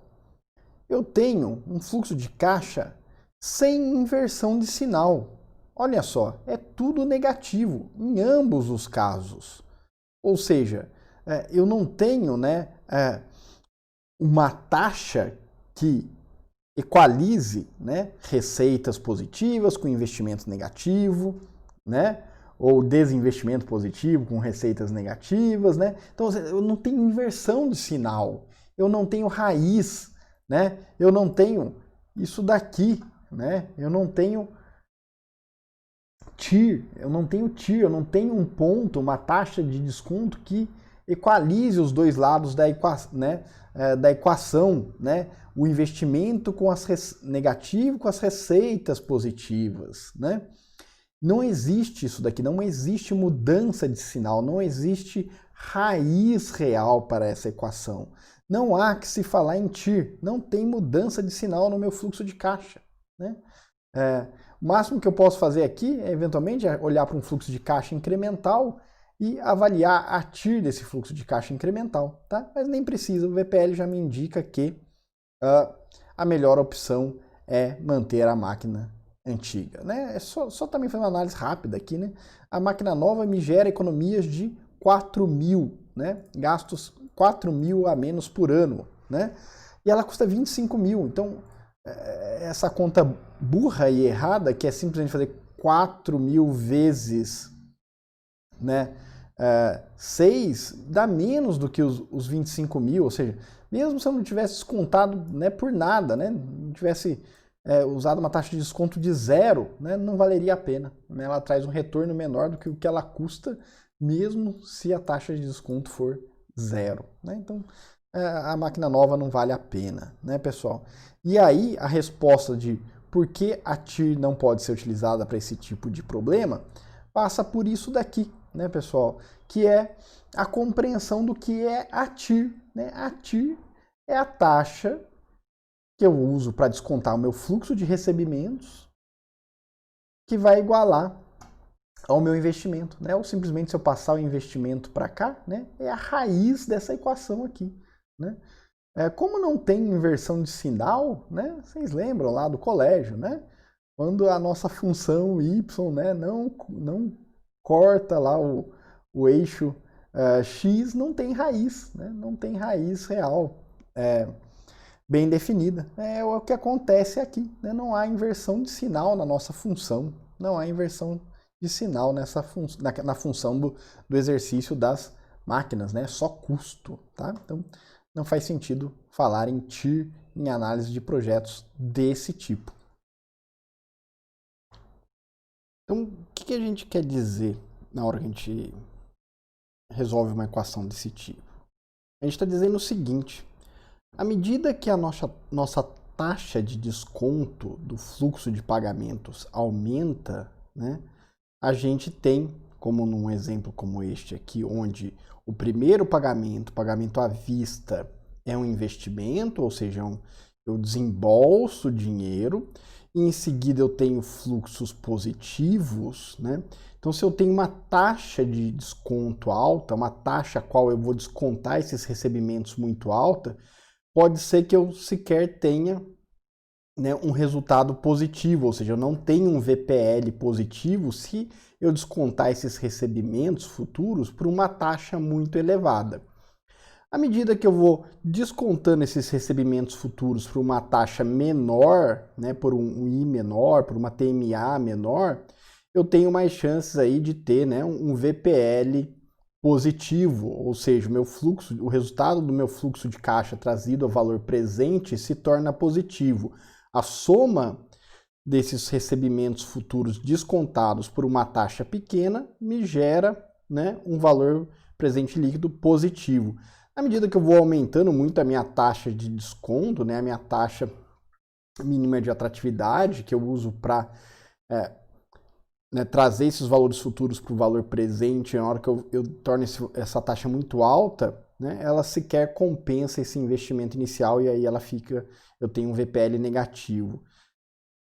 Eu tenho um fluxo de caixa sem inversão de sinal. Olha só, é tudo negativo em ambos os casos. Ou seja, eu não tenho, né, uma taxa que equalize, né, receitas positivas com investimento negativo, né, ou desinvestimento positivo com receitas negativas, né? Então eu não tenho inversão de sinal, eu não tenho raiz, né? Eu não tenho isso daqui, né? Eu não tenho TIR, eu não tenho um ponto, uma taxa de desconto que equalize os dois lados da equação, né? O investimento com negativo com as receitas positivas, né? Não existe isso daqui, não existe mudança de sinal, não existe raiz real para essa equação. Não há que se falar em TIR, não tem mudança de sinal no meu fluxo de caixa, né? O máximo que eu posso fazer aqui é, eventualmente, olhar para um fluxo de caixa incremental e avaliar a TIR desse fluxo de caixa incremental, tá? Mas nem precisa, o VPL já me indica que a melhor opção é manter a máquina antiga, né? É só também fazer uma análise rápida aqui, né? A máquina nova me gera economias de 4.000, né? Gastos 4.000 a menos por ano, né? E ela custa 25.000, então essa conta burra e errada, que é simplesmente fazer 4.000 vezes, né, 6, dá menos do que os 25.000, ou seja, mesmo se eu não tivesse descontado, né, por nada, né, não tivesse usado uma taxa de desconto de 0, né, não valeria a pena. Né, ela traz um retorno menor do que o que ela custa, mesmo se a taxa de desconto for 0. Né, então, a máquina nova não vale a pena, né, pessoal? E aí, a resposta de por que a TIR não pode ser utilizada para esse tipo de problema passa por isso daqui, né, pessoal? Que é a compreensão do que é a TIR. Né? A TIR é a taxa que eu uso para descontar o meu fluxo de recebimentos, que vai igualar ao meu investimento, né? Ou simplesmente, se eu passar o investimento para cá, né, é a raiz dessa equação aqui, né? Como não tem inversão de sinal, né, vocês lembram lá do colégio, né? Quando a nossa função y, né, não corta lá o eixo x, não tem raiz, né? Não tem raiz real bem definida. É o que acontece aqui, né? Não há inversão de sinal na nossa função, não há inversão de sinal na função do exercício das máquinas, né? Só custo, tá? Então, não faz sentido falar em TIR em análise de projetos desse tipo. Então, o que a gente quer dizer na hora que a gente resolve uma equação desse tipo? A gente está dizendo o seguinte: à medida que a nossa taxa de desconto do fluxo de pagamentos aumenta, né, a gente tem, como num exemplo como este aqui, onde o primeiro pagamento à vista, é um investimento, ou seja, eu desembolso dinheiro, e em seguida eu tenho fluxos positivos, né? Então, se eu tenho uma taxa de desconto alta, uma taxa a qual eu vou descontar esses recebimentos muito alta, pode ser que eu sequer tenha, né, um resultado positivo, ou seja, eu não tenho um VPL positivo se eu descontar esses recebimentos futuros por uma taxa muito elevada. À medida que eu vou descontando esses recebimentos futuros por uma taxa menor, né, por um I menor, por uma TMA menor, eu tenho mais chances aí de ter, né, um VPL positivo, ou seja, o resultado do meu fluxo de caixa trazido ao valor presente se torna positivo. A soma desses recebimentos futuros descontados por uma taxa pequena me gera, né, um valor presente líquido positivo. À medida que eu vou aumentando muito a minha taxa de desconto, né, a minha taxa mínima de atratividade que eu uso para trazer esses valores futuros para o valor presente, na hora que eu torno essa taxa muito alta, né, ela sequer compensa esse investimento inicial e aí eu tenho um VPL negativo.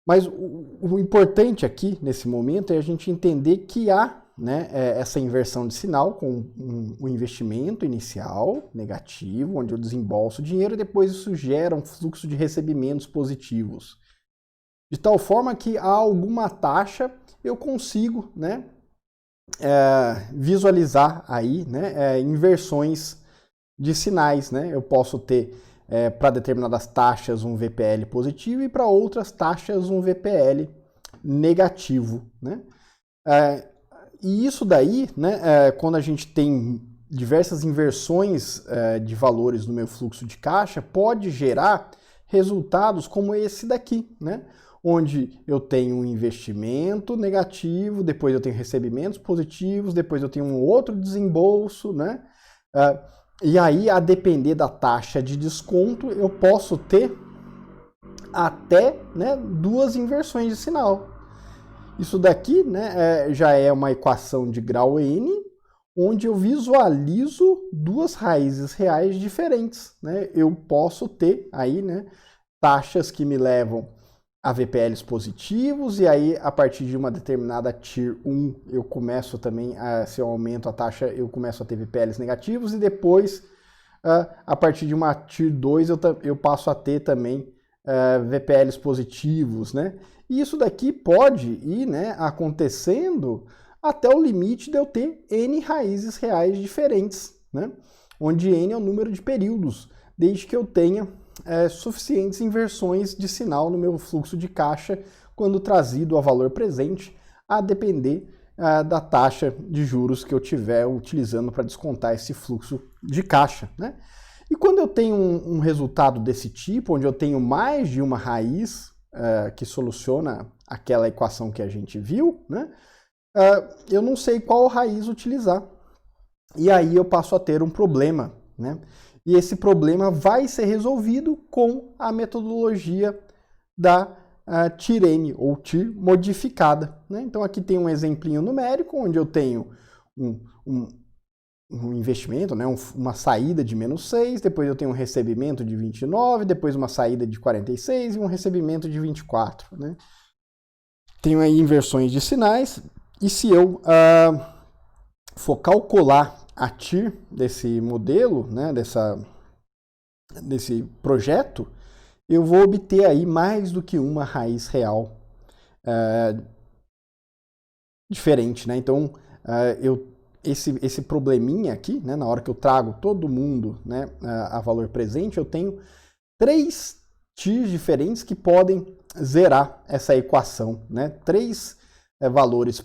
Mas o importante aqui, nesse momento, é a gente entender que há, né, essa inversão de sinal com um investimento inicial negativo, onde eu desembolso dinheiro e depois isso gera um fluxo de recebimentos positivos. De tal forma que a alguma taxa eu consigo, né, visualizar aí, né, inversões de sinais. Né? Eu posso ter para determinadas taxas um VPL positivo e para outras taxas um VPL negativo. Né? E isso daí, né, quando a gente tem diversas inversões de valores no meu fluxo de caixa, pode gerar resultados como esse daqui, né? Onde eu tenho um investimento negativo, depois eu tenho recebimentos positivos, depois eu tenho um outro desembolso, né? E aí, a depender da taxa de desconto, eu posso ter até, né, duas inversões de sinal. Isso daqui, né, já é uma equação de grau n, onde eu visualizo duas raízes reais diferentes. Né? Eu posso ter aí, né, taxas que me levam a VPLs positivos, e aí a partir de uma determinada Tier 1 eu começo também, se eu aumento a taxa, eu começo a ter VPLs negativos, e depois a partir de uma Tier 2 eu passo a ter também VPLs positivos, né? E isso daqui pode ir, né, acontecendo até o limite de eu ter N raízes reais diferentes, né? Onde N é o número de períodos, desde que eu tenha suficientes inversões de sinal no meu fluxo de caixa quando trazido a valor presente, a depender da taxa de juros que eu estiver utilizando para descontar esse fluxo de caixa. Né? E quando eu tenho um resultado desse tipo, onde eu tenho mais de uma raiz que soluciona aquela equação que a gente viu, né? Eu não sei qual raiz utilizar. E aí eu passo a ter um problema, né? E esse problema vai ser resolvido com a metodologia da TIR-M, ou TIR modificada. Né? Então aqui tem um exemplinho numérico, onde eu tenho um investimento, né? Uma saída de menos 6, depois eu tenho um recebimento de 29, depois uma saída de 46 e um recebimento de 24. Né? Tenho aí inversões de sinais, e se eu for calcular a TIR desse modelo, né, desse projeto, eu vou obter aí mais do que uma raiz real diferente. Né? Então, esse probleminha aqui, né, na hora que eu trago todo mundo, né, a valor presente, eu tenho 3 TIRs diferentes que podem zerar essa equação. Né? 3 valores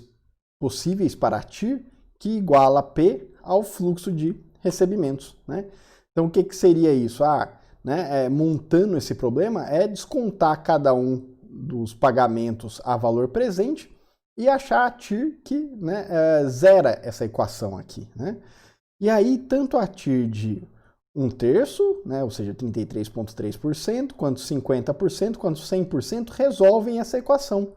possíveis para a TIR que iguala P ao fluxo de recebimentos. Né? Então, o que seria isso? Montando esse problema, é descontar cada um dos pagamentos a valor presente e achar a TIR que, né, zera essa equação aqui. Né? E aí, tanto a TIR de 1/3, né, ou seja, 33,3%, quanto 50%, quanto 100% resolvem essa equação.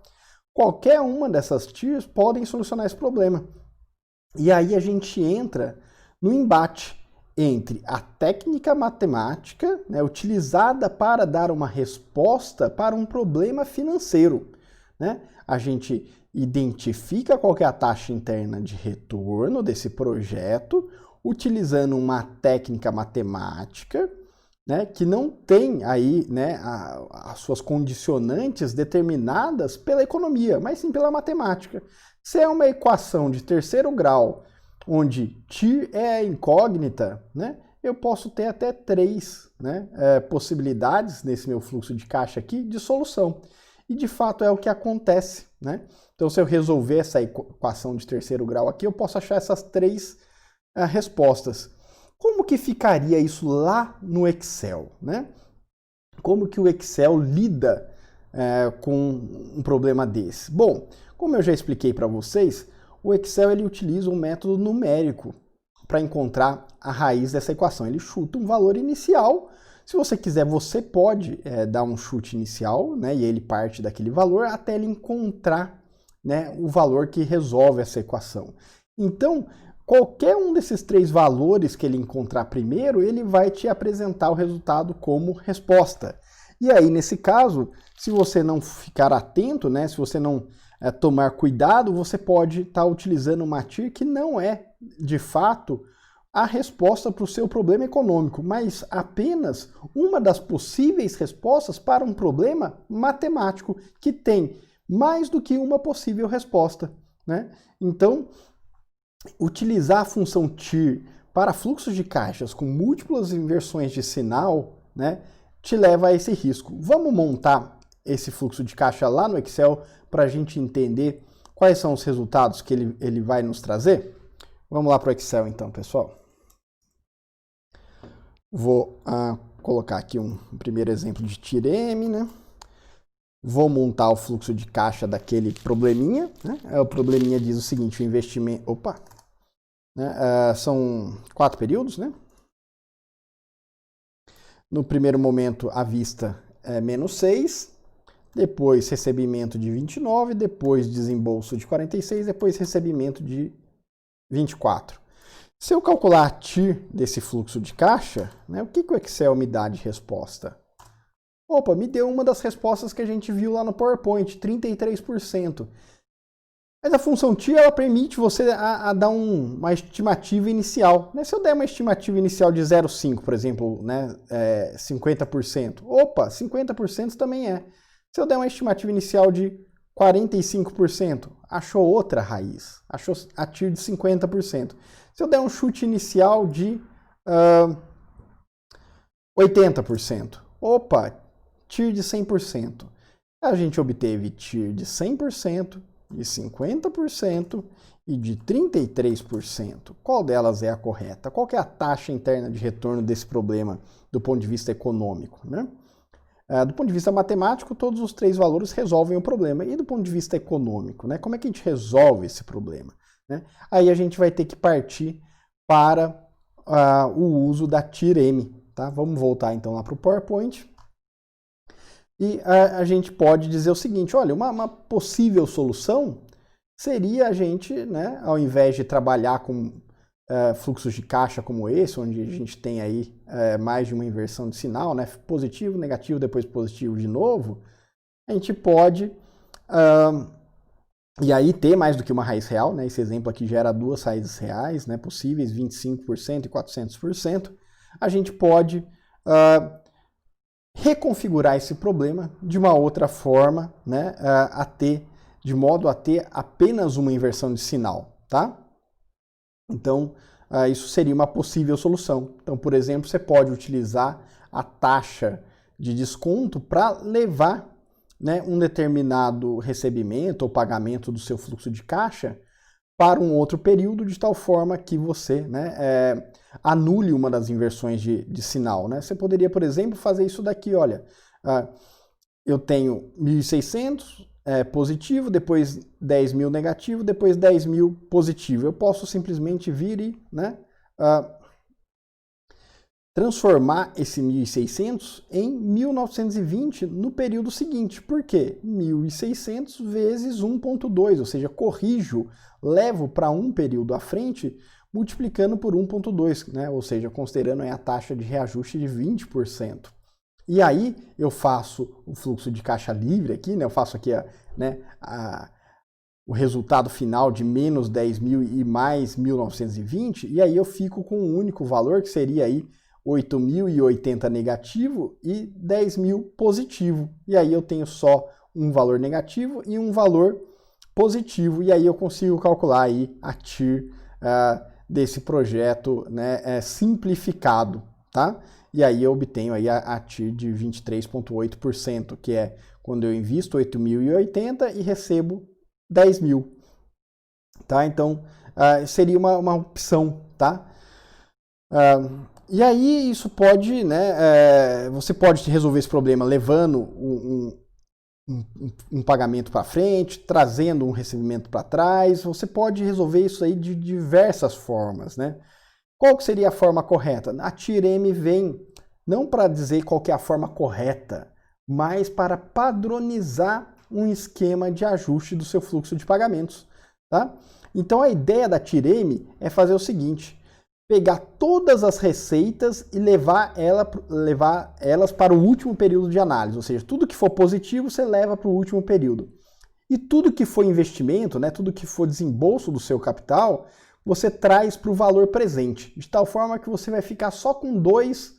Qualquer uma dessas TIRs podem solucionar esse problema. E aí a gente entra no embate entre a técnica matemática, né, utilizada para dar uma resposta para um problema financeiro. Né? A gente identifica qual que é a taxa interna de retorno desse projeto, utilizando uma técnica matemática, né, que não tem aí, né, as suas condicionantes determinadas pela economia, mas sim pela matemática. Se é uma equação de terceiro grau, onde TIR é a incógnita, né, eu posso ter até 3, né, possibilidades nesse meu fluxo de caixa aqui de solução. E de fato é o que acontece. Né? Então, se eu resolver essa equação de terceiro grau aqui, eu posso achar essas 3 respostas. Como que ficaria isso lá no Excel? Né? Como que o Excel lida com um problema desse? Bom, como eu já expliquei para vocês, o Excel ele utiliza um método numérico para encontrar a raiz dessa equação. Ele chuta um valor inicial. Se você quiser, você pode dar um chute inicial, né, e ele parte daquele valor até ele encontrar, né, o valor que resolve essa equação. Então, qualquer um desses três valores que ele encontrar primeiro, ele vai te apresentar o resultado como resposta. E aí, nesse caso, se você não ficar atento, né, se você não tomar cuidado, você pode estar utilizando uma TIR que não é, de fato, a resposta para o seu problema econômico, mas apenas uma das possíveis respostas para um problema matemático que tem mais do que uma possível resposta, né? Então, utilizar a função TIR para fluxos de caixas com múltiplas inversões de sinal, né, te leva a esse risco. Vamos montar esse fluxo de caixa lá no Excel para a gente entender quais são os resultados que ele vai nos trazer? Vamos lá para o Excel então, pessoal. Vou colocar aqui um primeiro exemplo de TIR-M, né? Vou montar o fluxo de caixa daquele probleminha, né? O probleminha diz o seguinte, o investimento... Opa! Né? São 4 períodos, né? No primeiro momento, a vista é menos 6, depois recebimento de 29, depois desembolso de 46, depois recebimento de 24. Se eu calcular a TIR desse fluxo de caixa, né, o que o Excel me dá de resposta? Opa, me deu uma das respostas que a gente viu lá no PowerPoint, 33%. Mas a função TIR ela permite você dar uma estimativa inicial. Né? Se eu der uma estimativa inicial de 0,5, por exemplo, né, 50%, opa, 50% também é. Se eu der uma estimativa inicial de 45%, achou outra raiz, achou a TIR de 50%. Se eu der um chute inicial de 80%, opa, TIR de 100%. A gente obteve TIR de 100%, de 50% e de 33%. Qual delas é a correta? Qual que é a taxa interna de retorno desse problema do ponto de vista econômico, né? Do ponto de vista matemático, todos os três valores resolvem o problema. E do ponto de vista econômico, né? Como é que a gente resolve esse problema? Né? Aí a gente vai ter que partir para o uso da TIR-M. Tá? Vamos voltar então lá para o PowerPoint. E a gente pode dizer o seguinte, olha, uma possível solução seria a gente, né, ao invés de trabalhar com fluxos de caixa como esse, onde a gente tem aí mais de uma inversão de sinal, né, positivo, negativo, depois positivo de novo, a gente pode... E aí ter mais do que uma raiz real, né? Esse exemplo aqui gera duas raízes reais, né, possíveis, 25% e 400%. A gente pode reconfigurar esse problema de uma outra forma, né, de modo a ter apenas uma inversão de sinal, tá? Então, isso seria uma possível solução. Então, por exemplo, você pode utilizar a taxa de desconto para levar, né, um determinado recebimento ou pagamento do seu fluxo de caixa para um outro período, de tal forma que você, né, anule uma das inversões de sinal. Né? Você poderia, por exemplo, fazer isso daqui, olha, eu tenho 1.600 positivo, depois 10.000 negativo, depois 10.000 positivo. Eu posso simplesmente vir e, né, transformar esse 1.600 em 1.920 no período seguinte. Por quê? 1.600 vezes 1.2, ou seja, corrijo, levo para um período à frente, multiplicando por 1.2, né? Ou seja, considerando aí a taxa de reajuste de 20%. E aí eu faço o fluxo de caixa livre aqui, né? Eu faço aqui o resultado final de menos 10.000 e mais 1.920, e aí eu fico com um único valor, que seria aí 8.080 negativo e 10.000 positivo. E aí eu tenho só um valor negativo e um valor positivo. E aí eu consigo calcular aí a TIR desse projeto, né, simplificado, tá? E aí eu obtenho aí a TIR de 23,8%, que é quando eu invisto 8.080 e recebo 10.000. Tá? Então, seria uma opção, tá? E aí isso pode, né, você pode resolver esse problema levando um pagamento para frente, trazendo um recebimento para trás. Você pode resolver isso aí de diversas formas, né? Qual que seria a forma correta? A TIR-M vem não para dizer qual que é a forma correta, mas para padronizar um esquema de ajuste do seu fluxo de pagamentos, tá? Então a ideia da TIR-M é fazer o seguinte: pegar todas as receitas e levar elas para o último período de análise, ou seja, tudo que for positivo você leva para o último período. E tudo que for investimento, né, tudo que for desembolso do seu capital, você traz para o valor presente, de tal forma que você vai ficar só com dois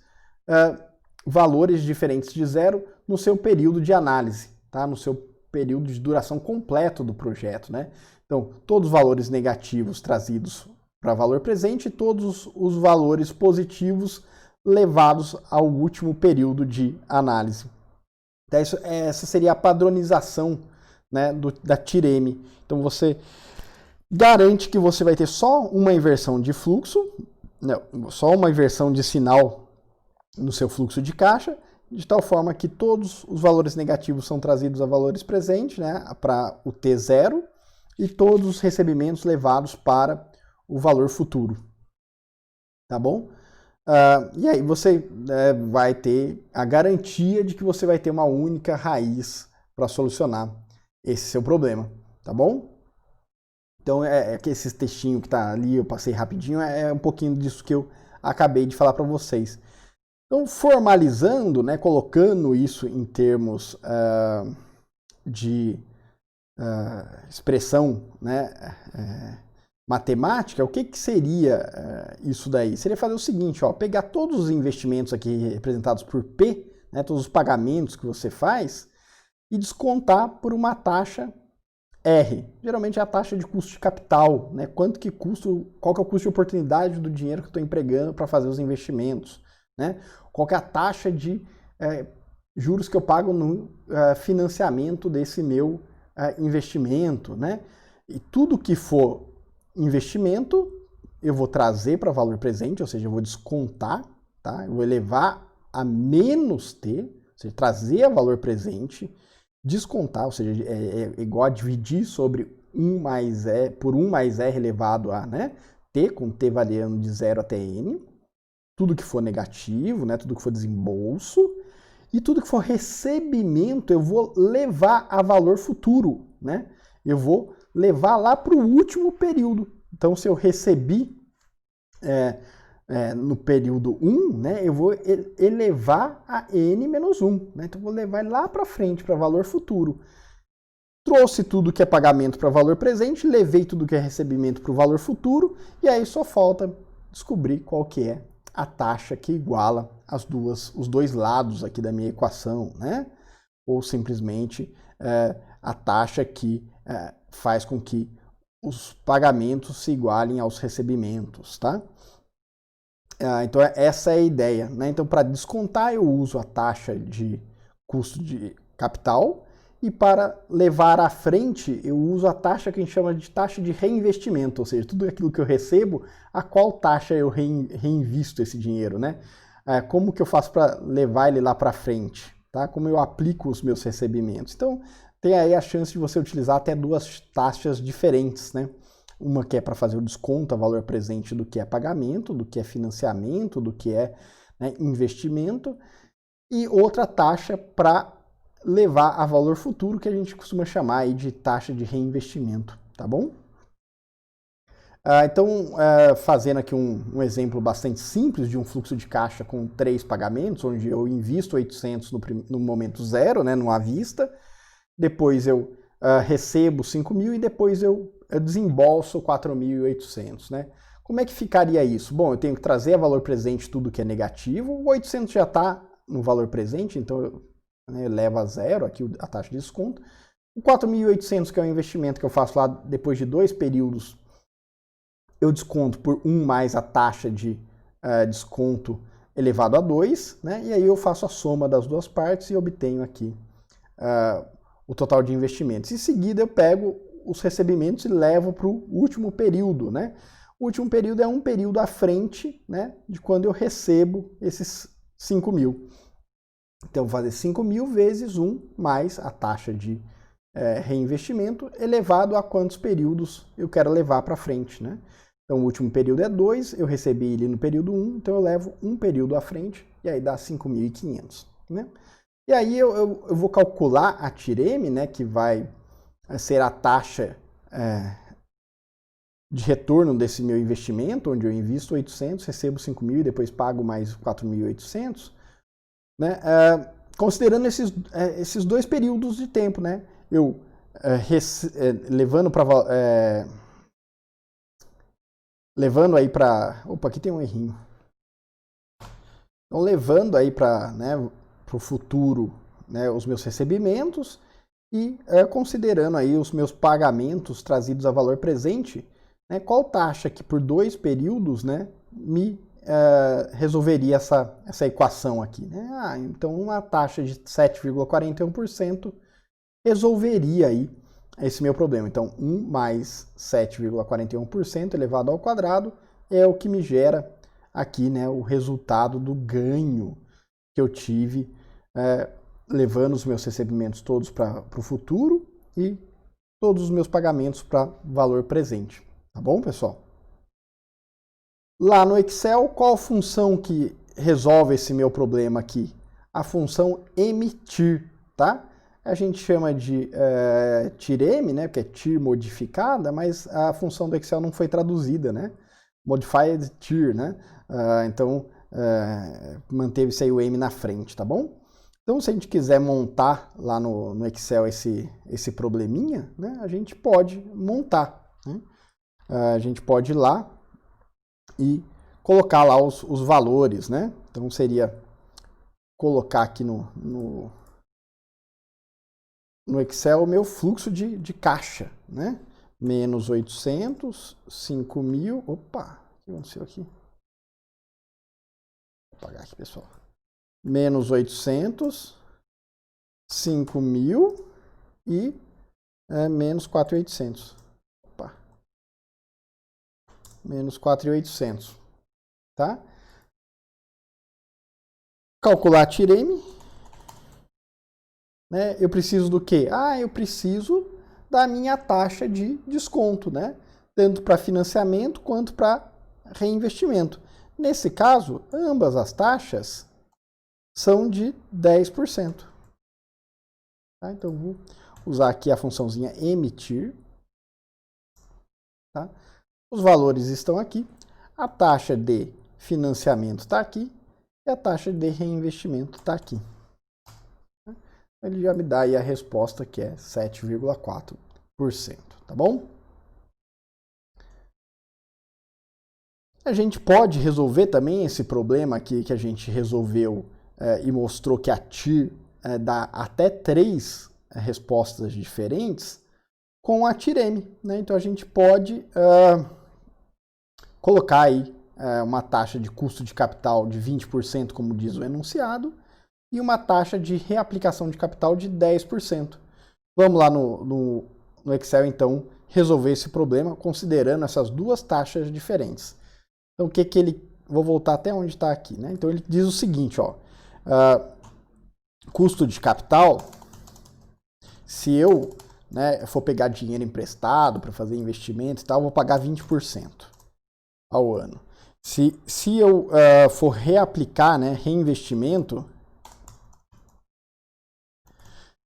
valores diferentes de zero no seu período de análise, tá? No seu período de duração completo do projeto, né? Então, todos os valores negativos trazidos para valor presente e todos os valores positivos levados ao último período de análise. Então, essa seria a padronização, né, da TIR-M. Então, você garante que você vai ter só uma inversão de fluxo, não, só uma inversão de sinal no seu fluxo de caixa, de tal forma que todos os valores negativos são trazidos a valores presentes, né, para o T0, e todos os recebimentos levados para o valor futuro. Tá bom? E aí você vai ter a garantia de que você vai ter uma única raiz para solucionar esse seu problema. Tá bom? Então, que esse textinho que está ali, eu passei rapidinho, é um pouquinho disso que eu acabei de falar para vocês. Então, formalizando, né, colocando isso em termos de expressão, né, matemática, o que seria isso daí? Seria fazer o seguinte, ó, pegar todos os investimentos aqui representados por P, né, todos os pagamentos que você faz, e descontar por uma taxa R. Geralmente é a taxa de custo de capital, né? Quanto que custa, qual que é o custo de oportunidade do dinheiro que eu estou empregando para fazer os investimentos, né? Qual que é a taxa de juros que eu pago no financiamento desse meu investimento, né? E tudo que for investimento, eu vou trazer para valor presente, ou seja, eu vou descontar, tá? Eu vou elevar a menos T, ou seja, trazer a valor presente, descontar, ou seja, é igual a dividir sobre 1 mais E, por 1 mais R elevado a, né, T, com T variando de 0 até N, tudo que for negativo, né, tudo que for desembolso, e tudo que for recebimento eu vou levar a valor futuro, né? Eu vou levar lá para o último período. Então, se eu recebi no período 1, né, eu vou elevar a N menos 1. Né? Então, eu vou levar lá para frente, para valor futuro. Trouxe tudo que é pagamento para valor presente, levei tudo que é recebimento para o valor futuro, e aí só falta descobrir qual que é a taxa que iguala os dois lados aqui da minha equação, né? Ou simplesmente a taxa que faz com que os pagamentos se igualem aos recebimentos, tá? Então essa é a ideia, né? Então para descontar eu uso a taxa de custo de capital e para levar à frente eu uso a taxa que a gente chama de taxa de reinvestimento, ou seja, tudo aquilo que eu recebo, a qual taxa eu reinvisto esse dinheiro, né? Como que eu faço para levar ele lá para frente, tá? Como eu aplico os meus recebimentos. Então tem aí a chance de você utilizar até duas taxas diferentes, né? Uma que é para fazer o desconto a valor presente do que é pagamento, do que é financiamento, do que é, né, investimento, e outra taxa para levar a valor futuro, que a gente costuma chamar aí de taxa de reinvestimento, tá bom? Então, fazendo aqui um exemplo bastante simples de um fluxo de caixa com 3 pagamentos, onde eu invisto 800 no momento zero, né, no à vista, depois eu recebo 5.000 e depois eu desembolso 4.800, né? Como é que ficaria isso? Bom, eu tenho que trazer a valor presente tudo que é negativo, o 800 já está no valor presente, então eu levo a zero aqui a taxa de desconto. O 4.800, que é o investimento que eu faço lá depois de 2 períodos, eu desconto por 1 mais a taxa de desconto elevado a 2, né? E aí eu faço a soma das duas partes e obtenho aqui o total de investimentos. Em seguida eu pego os recebimentos e levo para o último período, né? O último período é um período à frente, né, de quando eu recebo esses 5.000. Então, vou fazer 5.000 vezes 1 mais a taxa de reinvestimento elevado a quantos períodos eu quero levar para frente, né? Então, o último período é 2, eu recebi ele no período 1, então eu levo um período à frente, e aí dá 5.500, né? E aí eu vou calcular a TIREM, né, que vai ser a taxa de retorno desse meu investimento, onde eu invisto 800, recebo 5.000 e depois pago mais 4.800, né? Considerando esses dois períodos de tempo, né? Eu levando aí para... Opa, aqui tem um errinho. Então, levando aí para, né, o futuro, né, os meus recebimentos e considerando aí os meus pagamentos trazidos a valor presente, né, qual taxa que por 2 períodos, né, me resolveria essa equação aqui, né? Então, uma taxa de 7,41% resolveria aí esse meu problema. Então, 1 mais 7,41% elevado ao quadrado é o que me gera aqui, né, o resultado do ganho que eu tive levando os meus recebimentos todos para o futuro e todos os meus pagamentos para valor presente. Tá bom, pessoal? Lá no Excel, qual função que resolve esse meu problema aqui? A função emitir, tá? A gente chama de TIREM, né? Porque é TIR modificada, mas a função do Excel não foi traduzida, né? Modified TIR, né? Então, manteve-se aí o M na frente, tá bom? Então, se a gente quiser montar lá no Excel esse probleminha, né? A gente pode montar, né? A gente pode ir lá e colocar lá os valores, né? Então, seria colocar aqui no Excel o meu fluxo de caixa, né? Menos 800, 5.000... Opa, o que aconteceu aqui? Vou apagar aqui, pessoal. Menos 800, 5.000 e menos 4.800. Opa. Menos 4.800, tá? Calcular a TIREM, né? Eu preciso do quê? Eu preciso da minha taxa de desconto, né? Tanto para financiamento quanto para reinvestimento. Nesse caso, ambas as taxas são de 10%. Tá? Então, vou usar aqui a funçãozinha emitir. Tá? Os valores estão aqui. A taxa de financiamento está aqui. E a taxa de reinvestimento está aqui. Ele já me dá aí a resposta, que é 7,4%. Tá bom? A gente pode resolver também esse problema aqui que a gente resolveu e mostrou que a TIR dá até 3 respostas diferentes com a TIREM, né? Então a gente pode colocar aí uma taxa de custo de capital de 20%, como diz o enunciado, e uma taxa de reaplicação de capital de 10%. Vamos lá no Excel, então, resolver esse problema considerando essas duas taxas diferentes. Então, o que ele... Vou voltar até onde está aqui, né? Então, ele diz o seguinte, ó. Custo de capital, se eu for pegar dinheiro emprestado para fazer investimento e tal, eu vou pagar 20% ao ano. Se eu for reaplicar, né, reinvestimento,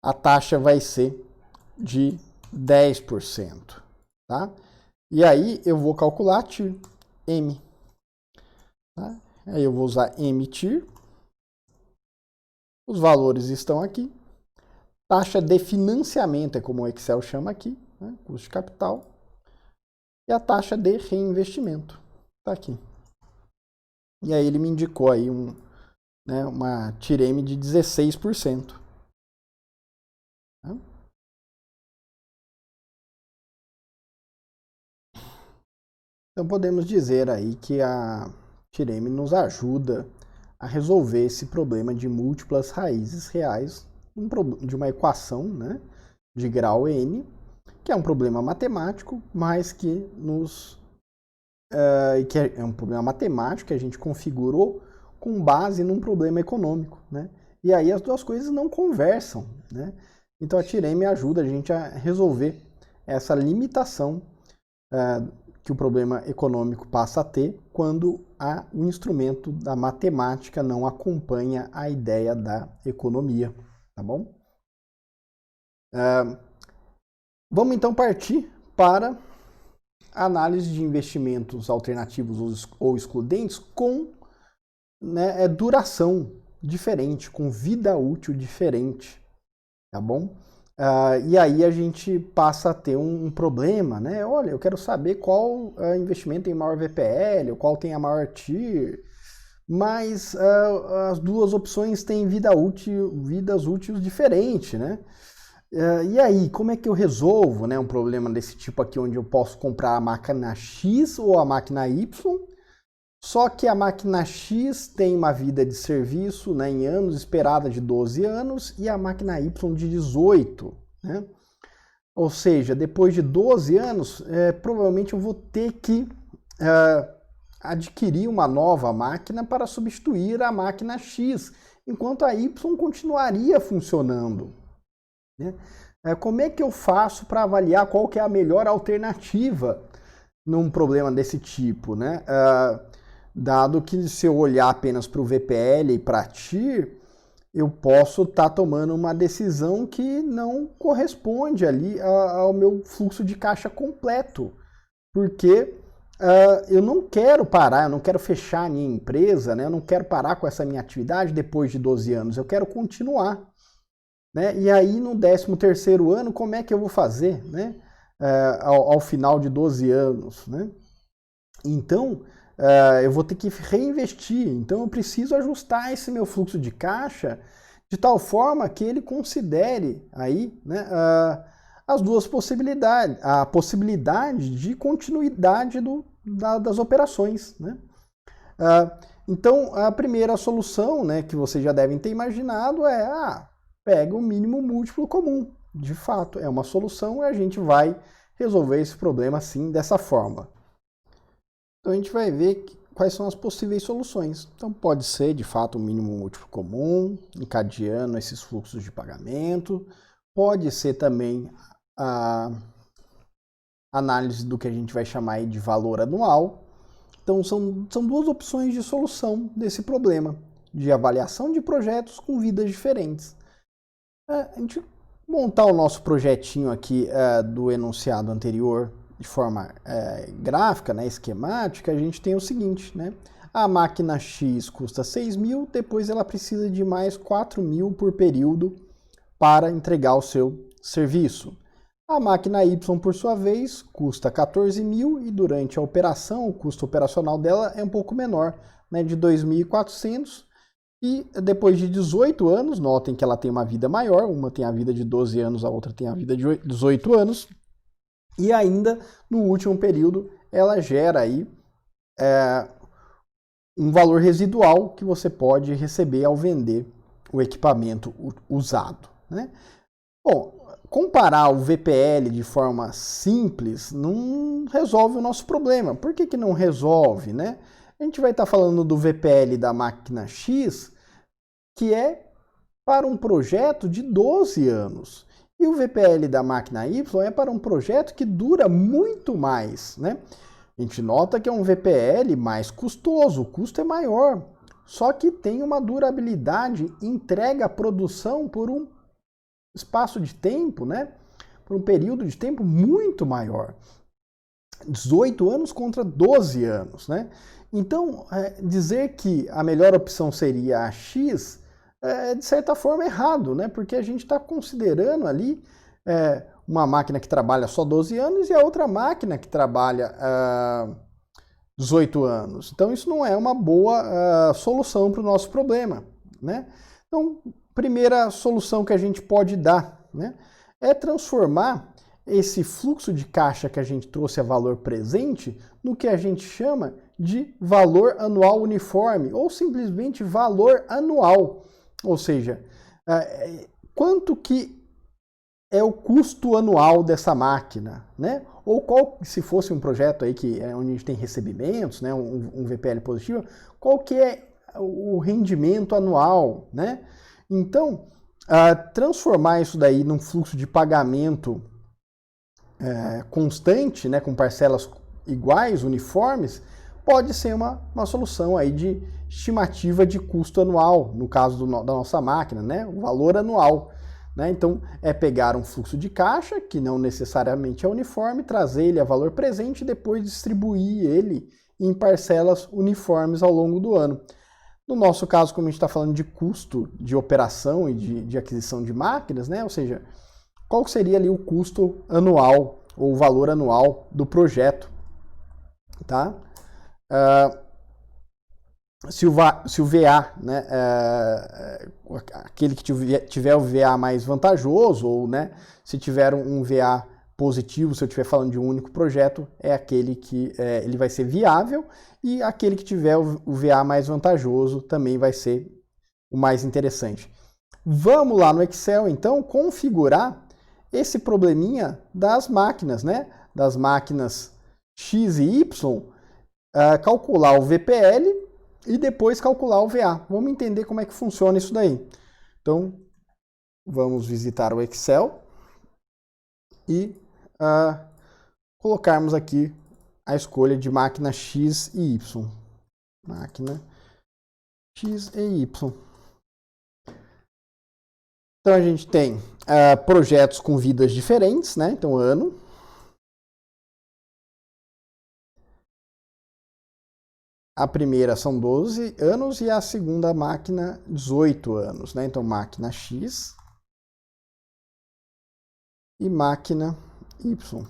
a taxa vai ser de 10%. Tá? E aí eu vou calcular TIR, M. Tá? Aí eu vou usar emitir. Os valores estão aqui. Taxa de financiamento é como o Excel chama aqui, né? Custo de capital. E a taxa de reinvestimento está aqui. E aí ele me indicou aí uma TIREM de 16%. Tá? Então podemos dizer aí que a TIREM nos ajuda a resolver esse problema de múltiplas raízes reais de uma equação, né, de grau n, que é um problema matemático, mas que que é um problema matemático que a gente configurou com base num problema econômico, né? E aí as duas coisas não conversam, né? Então a Tireme ajuda a gente a resolver essa limitação que o problema econômico passa a ter quando o instrumento da matemática não acompanha a ideia da economia, tá bom? Vamos então partir para a análise de investimentos alternativos ou excludentes com, né, duração diferente, com vida útil diferente, tá bom? E aí a gente passa a ter um problema, né? Olha, eu quero saber qual investimento tem maior VPL, ou qual tem a maior TIR, mas as duas opções têm vidas úteis diferentes, né? E aí, como é que eu resolvo, né, um problema desse tipo aqui, onde eu posso comprar a máquina X ou a máquina Y, só que a máquina X tem uma vida de serviço, né, em anos esperada de 12 anos e a máquina Y de 18. Né? Ou seja, depois de 12 anos, provavelmente eu vou ter que adquirir uma nova máquina para substituir a máquina X, enquanto a Y continuaria funcionando. Né? Como é que eu faço para avaliar qual que é a melhor alternativa num problema desse tipo? Né? Dado que se eu olhar apenas para o VPL e para a TIR, eu posso estar tomando uma decisão que não corresponde ali ao meu fluxo de caixa completo, porque eu não quero parar, eu não quero fechar a minha empresa, né? Eu não quero parar com essa minha atividade depois de 12 anos, eu quero continuar. Né? E aí no 13º ano, como é que eu vou fazer, né? Ao final de 12 anos? Né? Então, eu vou ter que reinvestir, então eu preciso ajustar esse meu fluxo de caixa de tal forma que ele considere aí, né, as duas possibilidades, a possibilidade de continuidade das operações. Né? Então, a primeira solução, né, que vocês já devem ter imaginado pega o mínimo múltiplo comum. De fato, é uma solução e a gente vai resolver esse problema assim, dessa forma. Então a gente vai ver quais são as possíveis soluções. Então pode ser, de fato, um mínimo múltiplo comum, encadeando esses fluxos de pagamento. Pode ser também a análise do que a gente vai chamar de valor anual. Então são duas opções de solução desse problema, de avaliação de projetos com vidas diferentes. A gente montar o nosso projetinho aqui do enunciado anterior, de forma gráfica, né, esquemática, a gente tem o seguinte, né? A máquina X custa 6.000, depois ela precisa de mais 4.000 por período para entregar o seu serviço. A máquina Y, por sua vez, custa 14.000 e durante a operação, o custo operacional dela é um pouco menor, né, de 2.400. E depois de 18 anos, notem que ela tem uma vida maior, uma tem a vida de 12 anos, a outra tem a vida de 18 anos. E ainda, no último período, ela gera aí um valor residual que você pode receber ao vender o equipamento usado. Né? Bom, comparar o VPL de forma simples não resolve o nosso problema. Por que não resolve? Né? A gente vai estar falando do VPL da máquina X, que é para um projeto de 12 anos. E o VPL da máquina Y é para um projeto que dura muito mais, né? A gente nota que é um VPL mais custoso, o custo é maior, só que tem uma durabilidade, entrega a produção por um espaço de tempo, né? Por um período de tempo muito maior. 18 anos contra 12 anos, né? Então, dizer que a melhor opção seria a X é, de certa forma, errado, né? Porque a gente está considerando ali uma máquina que trabalha só 12 anos e a outra máquina que trabalha 18 anos. Então, isso não é uma boa solução para o nosso problema, né? Então, primeira solução que a gente pode dar, né, é transformar esse fluxo de caixa que a gente trouxe a valor presente no que a gente chama de valor anual uniforme ou simplesmente valor anual. Ou seja, quanto que é o custo anual dessa máquina, né? Ou qual, se fosse um projeto aí que onde a gente tem recebimentos, né, um VPL positivo, qual que é o rendimento anual, né? Então, transformar isso daí num fluxo de pagamento constante, né, com parcelas iguais, uniformes, pode ser uma solução aí de estimativa de custo anual, no caso da nossa máquina, né, o valor anual. Né? Então, é pegar um fluxo de caixa, que não necessariamente é uniforme, trazer ele a valor presente e depois distribuir ele em parcelas uniformes ao longo do ano. No nosso caso, como a gente está falando de custo de operação e de aquisição de máquinas, né? Ou seja, qual seria ali o custo anual ou o valor anual do projeto, tá? Se o VA, né, aquele que tiver o VA mais vantajoso, ou né, se tiver um VA positivo, se eu estiver falando de um único projeto, é aquele que ele vai ser viável, e aquele que tiver o VA mais vantajoso também vai ser o mais interessante. Vamos lá no Excel, então, configurar esse probleminha das máquinas, né? Das máquinas X e Y, calcular o VPL e depois calcular o VA. Vamos entender como é que funciona isso daí. Então, vamos visitar o Excel e colocarmos aqui a escolha de máquina X e Y. Máquina X e Y. Então a gente tem projetos com vidas diferentes, né? Então ano. A primeira são 12 anos e a segunda máquina 18 anos, né? Então máquina X e máquina Y.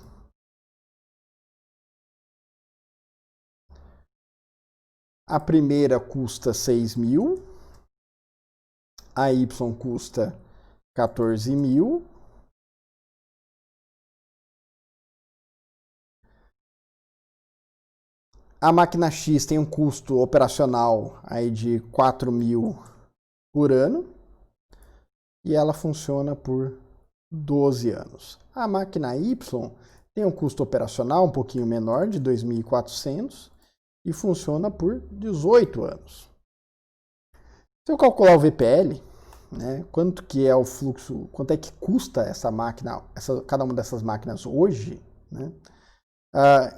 A primeira custa 6.000, a Y custa 14.000. A máquina X tem um custo operacional aí de 4.000 por ano e ela funciona por 12 anos. A máquina Y tem um custo operacional um pouquinho menor, de 2.400, e funciona por 18 anos. Se eu calcular o VPL, né, quanto que é o fluxo, quanto é que custa essa máquina, cada uma dessas máquinas hoje, né,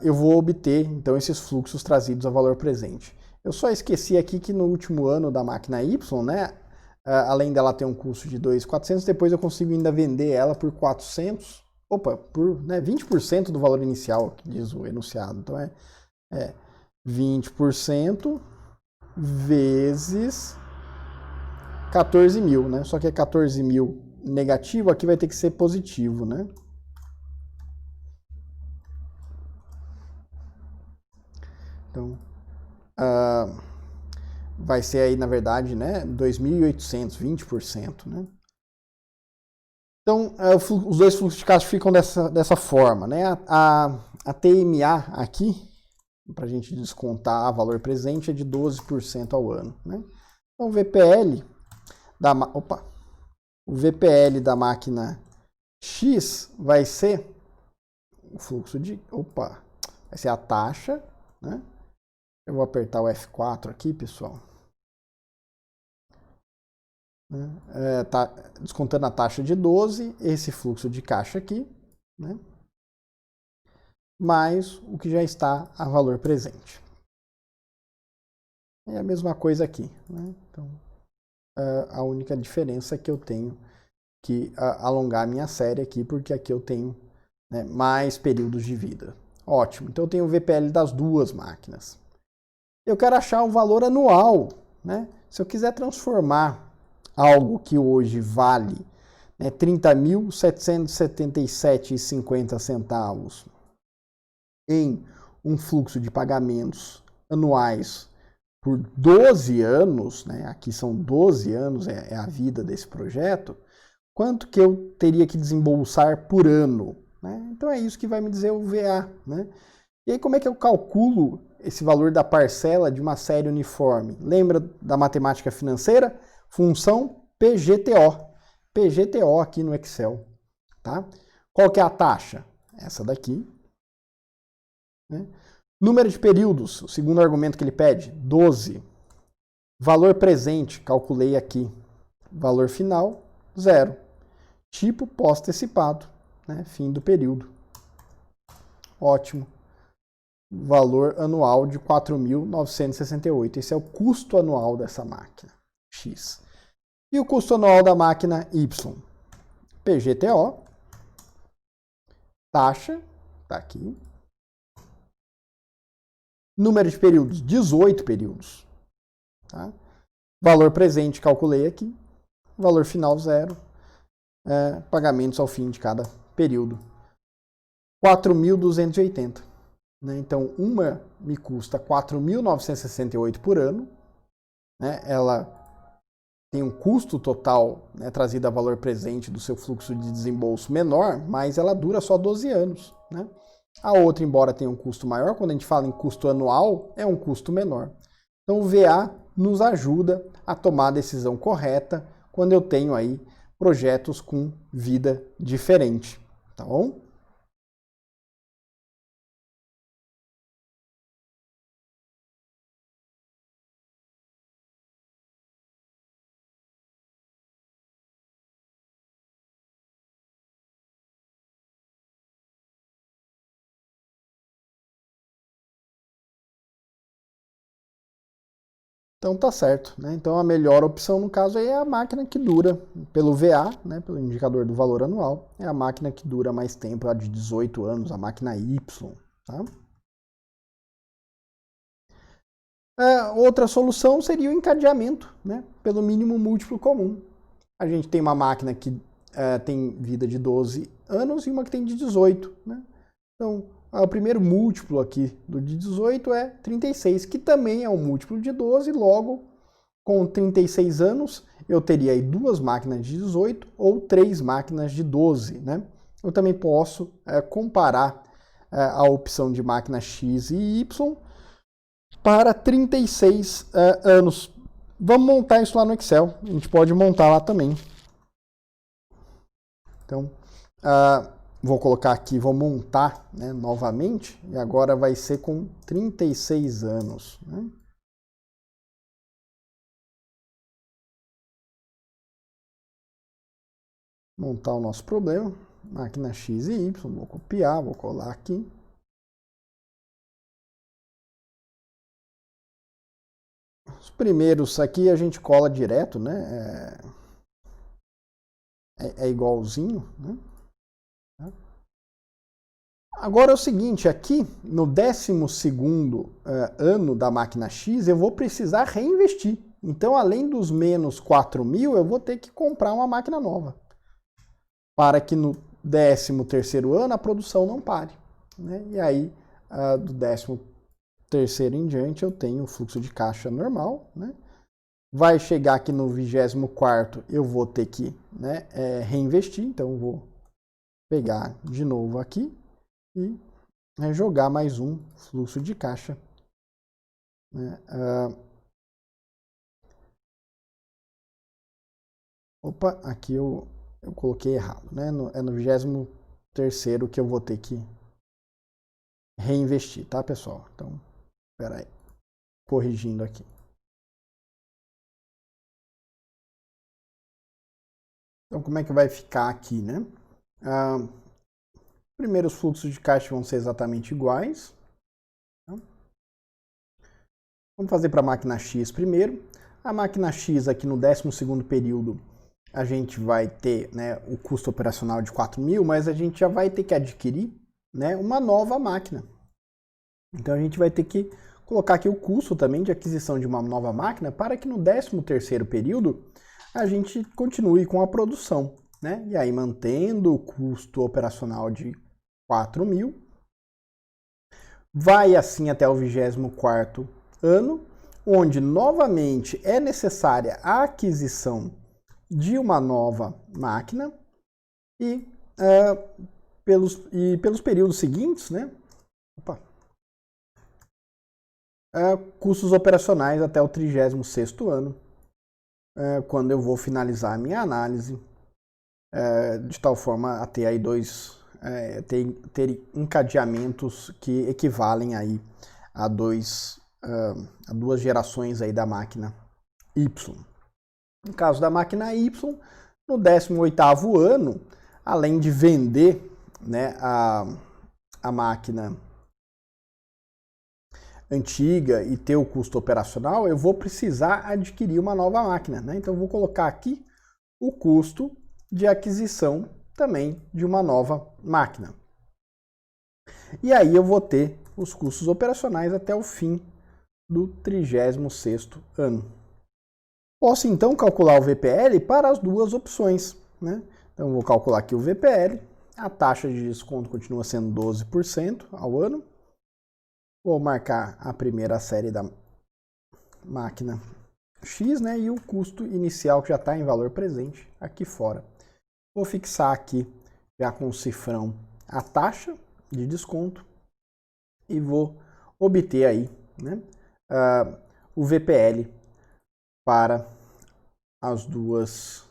eu vou obter então esses fluxos trazidos a valor presente. Eu só esqueci aqui que no último ano da máquina Y, né, além dela ter um custo de 2.400, depois eu consigo ainda vender ela por 400, por 20% do valor inicial, que diz o enunciado. Então é 20% vezes 14.000, né? Só que é 14.000 negativo, aqui vai ter que ser positivo, né? Então, vai ser aí, na verdade, né, 2.800, 20%, né? Então, os dois fluxos de caixa ficam dessa forma, né? A TMA aqui, para a gente descontar o valor presente, é de 12% ao ano, né? Então, o VPL da máquina X vai ser o fluxo vai ser a taxa, né? Eu vou apertar o F4 aqui, pessoal. Tá descontando a taxa de 12, esse fluxo de caixa aqui, né? Mais o que já está a valor presente. É a mesma coisa aqui, né? Então, a única diferença é que eu tenho que alongar a minha série aqui, porque aqui eu tenho, né, mais períodos de vida. Ótimo, então eu tenho o VPL das duas máquinas. Eu quero achar o valor anual, né? Se eu quiser transformar algo que hoje vale, né, 30.777,50 centavos em um fluxo de pagamentos anuais por 12 anos, né, aqui são 12 anos, é a vida desse projeto, quanto que eu teria que desembolsar por ano? Né? Então é isso que vai me dizer o VA. Né? E aí como é que eu calculo esse valor da parcela de uma série uniforme? Lembra da matemática financeira? Função PGTO. PGTO aqui no Excel. Tá? Qual que é a taxa? Essa daqui. Né? Número de períodos, o segundo argumento que ele pede, 12. Valor presente, calculei aqui, valor final, 0. Tipo pós-antecipado, né? Fim do período. Ótimo. Valor anual de 4.968. Esse é o custo anual dessa máquina, X. E o custo anual da máquina Y? PGTO, taxa, está aqui. Número de períodos, 18 períodos. Tá? Valor presente, calculei aqui. Valor final, 0. Pagamentos ao fim de cada período. 4.280. Né? Então, uma me custa 4.968 por ano. Né? Ela tem um custo total, né, trazido a valor presente do seu fluxo de desembolso menor, mas ela dura só 12 anos. Né? A outra, embora tenha um custo maior, quando a gente fala em custo anual, é um custo menor. Então, o VA nos ajuda a tomar a decisão correta quando eu tenho aí projetos com vida diferente. Tá bom? Então tá certo, né? Então a melhor opção no caso aí é a máquina que dura pelo VA, né? Pelo indicador do valor anual, é a máquina que dura mais tempo, a de 18 anos, a máquina Y, tá? Outra solução seria o encadeamento, né? Pelo mínimo múltiplo comum. A gente tem uma máquina que tem vida de 12 anos e uma que tem de 18, né? Então, o primeiro múltiplo aqui do de 18 é 36, que também é um múltiplo de 12, logo, com 36 anos, eu teria aí 2 máquinas de 18 ou 3 máquinas de 12, né? Eu também posso comparar a opção de máquina X e Y para 36 anos. Vamos montar isso lá no Excel, a gente pode montar lá também. Então, vou colocar aqui, vou montar, né, novamente, e agora vai ser com 36 anos. Né? Montar o nosso problema, máquina X e Y, vou copiar, vou colar aqui. Os primeiros aqui a gente cola direto, né? É igualzinho, né? Agora é o seguinte, aqui no 12º ano da máquina X, eu vou precisar reinvestir. Então, além dos menos 4.000, eu vou ter que comprar uma máquina nova. Para que no 13º ano a produção não pare. Né? E aí, do 13º em diante, eu tenho o fluxo de caixa normal. Né? Vai chegar aqui no 24º, eu vou ter que, né, reinvestir. Então, eu vou pegar de novo aqui e jogar mais um fluxo de caixa. Né? Opa, aqui eu coloquei errado. Né? É no 23º que eu vou ter que reinvestir, tá, pessoal? Então, espera aí. Corrigindo aqui. Então, como é que vai ficar aqui, né? Primeiro, os fluxos de caixa vão ser exatamente iguais. Tá? Vamos fazer para a máquina X primeiro. A máquina X aqui no 12º período, a gente vai ter, né, o custo operacional de 4.000, mas a gente já vai ter que adquirir, né, uma nova máquina. Então a gente vai ter que colocar aqui o custo também de aquisição de uma nova máquina para que no 13º período a gente continue com a produção. Né? E aí mantendo o custo operacional de 4.000, vai assim até o 24º ano, onde novamente é necessária a aquisição de uma nova máquina e pelos períodos seguintes, né? Custos operacionais até o 36º ano, quando eu vou finalizar a minha análise, de tal forma a ter aí ter encadeamentos que equivalem aí a duas gerações aí da máquina Y. No caso da máquina Y, no 18º ano, além de vender, né, a máquina antiga e ter o custo operacional, eu vou precisar adquirir uma nova máquina, né? Então eu vou colocar aqui o custo de aquisição também de uma nova máquina. E aí eu vou ter os custos operacionais até o fim do 36º ano. Posso então calcular o VPL para as duas opções, né? Então eu vou calcular aqui o VPL, a taxa de desconto continua sendo 12% ao ano. Vou marcar a primeira série da máquina X, né? E o custo inicial que já está em valor presente aqui fora. Vou fixar aqui já com o cifrão a taxa de desconto e vou obter aí, né, o VPL para as duas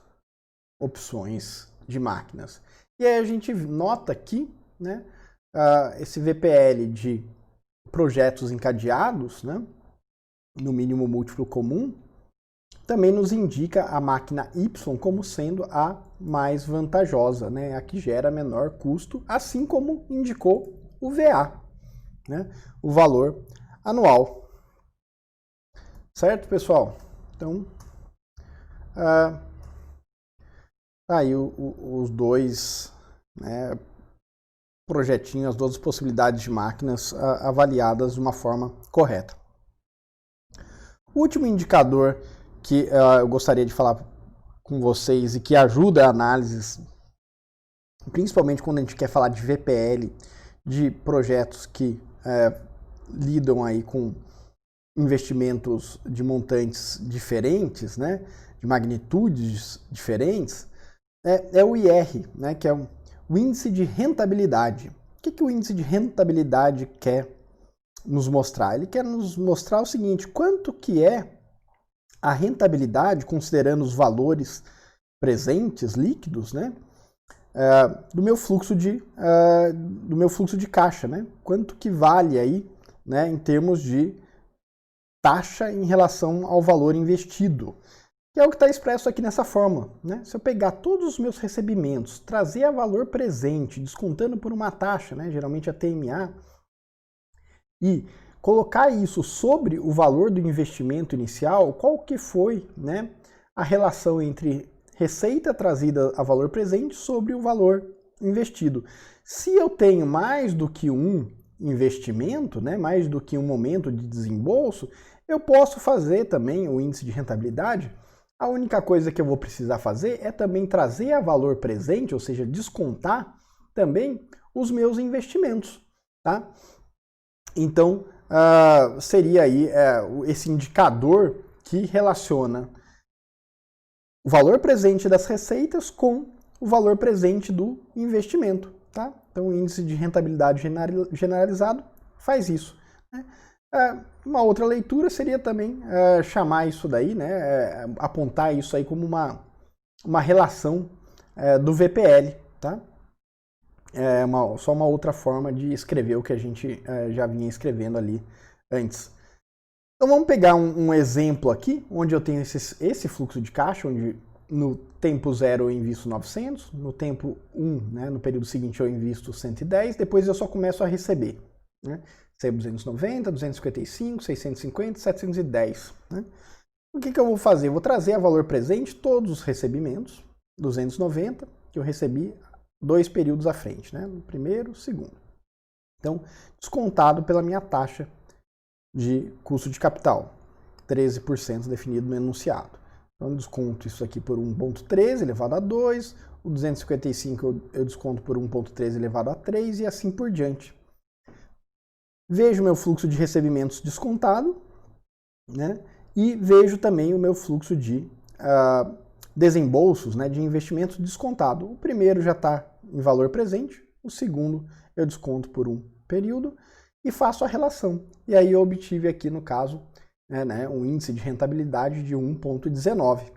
opções de máquinas. E aí a gente nota aqui, né, esse VPL de projetos encadeados, né, no mínimo múltiplo comum, também nos indica a máquina Y como sendo a mais vantajosa, né, a que gera menor custo, assim como indicou o VA, né, o valor anual. Certo, pessoal? Então, tá aí os dois, né, projetinhos, as duas possibilidades de máquinas avaliadas de uma forma correta. O último indicador que eu gostaria de falar com vocês e que ajuda a análise, principalmente quando a gente quer falar de VPL, de projetos que lidam aí com investimentos de montantes diferentes, né, de magnitudes diferentes, é o IR, né, que é o índice de rentabilidade. O que o índice de rentabilidade quer nos mostrar? Ele quer nos mostrar o seguinte: quanto que é a rentabilidade, considerando os valores presentes, líquidos, né, do meu fluxo de caixa, né? Quanto que vale aí, né, em termos de taxa em relação ao valor investido, que é o que está expresso aqui nessa fórmula, né? Se eu pegar todos os meus recebimentos, trazer a valor presente, descontando por uma taxa, né, geralmente a TMA, e colocar isso sobre o valor do investimento inicial, qual que foi, né, a relação entre receita trazida a valor presente sobre o valor investido. Se eu tenho mais do que um investimento, né, mais do que um momento de desembolso, eu posso fazer também o índice de rentabilidade. A única coisa que eu vou precisar fazer é também trazer a valor presente, ou seja, descontar também os meus investimentos, tá? Então, seria aí esse indicador que relaciona o valor presente das receitas com o valor presente do investimento, tá? Então, o índice de rentabilidade generalizado faz isso, né? Uma outra leitura seria também chamar isso daí, né, apontar isso aí como uma relação do VPL, tá? Só uma outra forma de escrever o que a gente já vinha escrevendo ali antes. Então vamos pegar um exemplo aqui, onde eu tenho esse fluxo de caixa, onde no tempo 0 eu invisto 900, no tempo 1, né, no período seguinte eu invisto 110, depois eu só começo a receber, né? Recebo 290, 255, 650, 710. Né? O que eu vou fazer? Eu vou trazer a valor presente todos os recebimentos, 290, que eu recebi 2 períodos à frente, né? No primeiro, segundo. Então, descontado pela minha taxa de custo de capital, 13% definido no enunciado. Então, eu desconto isso aqui por 1,13 elevado a 2, o 255 eu desconto por 1,13 elevado a 3 e assim por diante. Vejo meu fluxo de recebimentos descontado, né? E vejo também o meu fluxo de desembolsos, né, de investimentos descontado. O primeiro já está em valor presente, o segundo eu desconto por um período e faço a relação. E aí eu obtive aqui, no caso, né, um índice de rentabilidade de 1,19,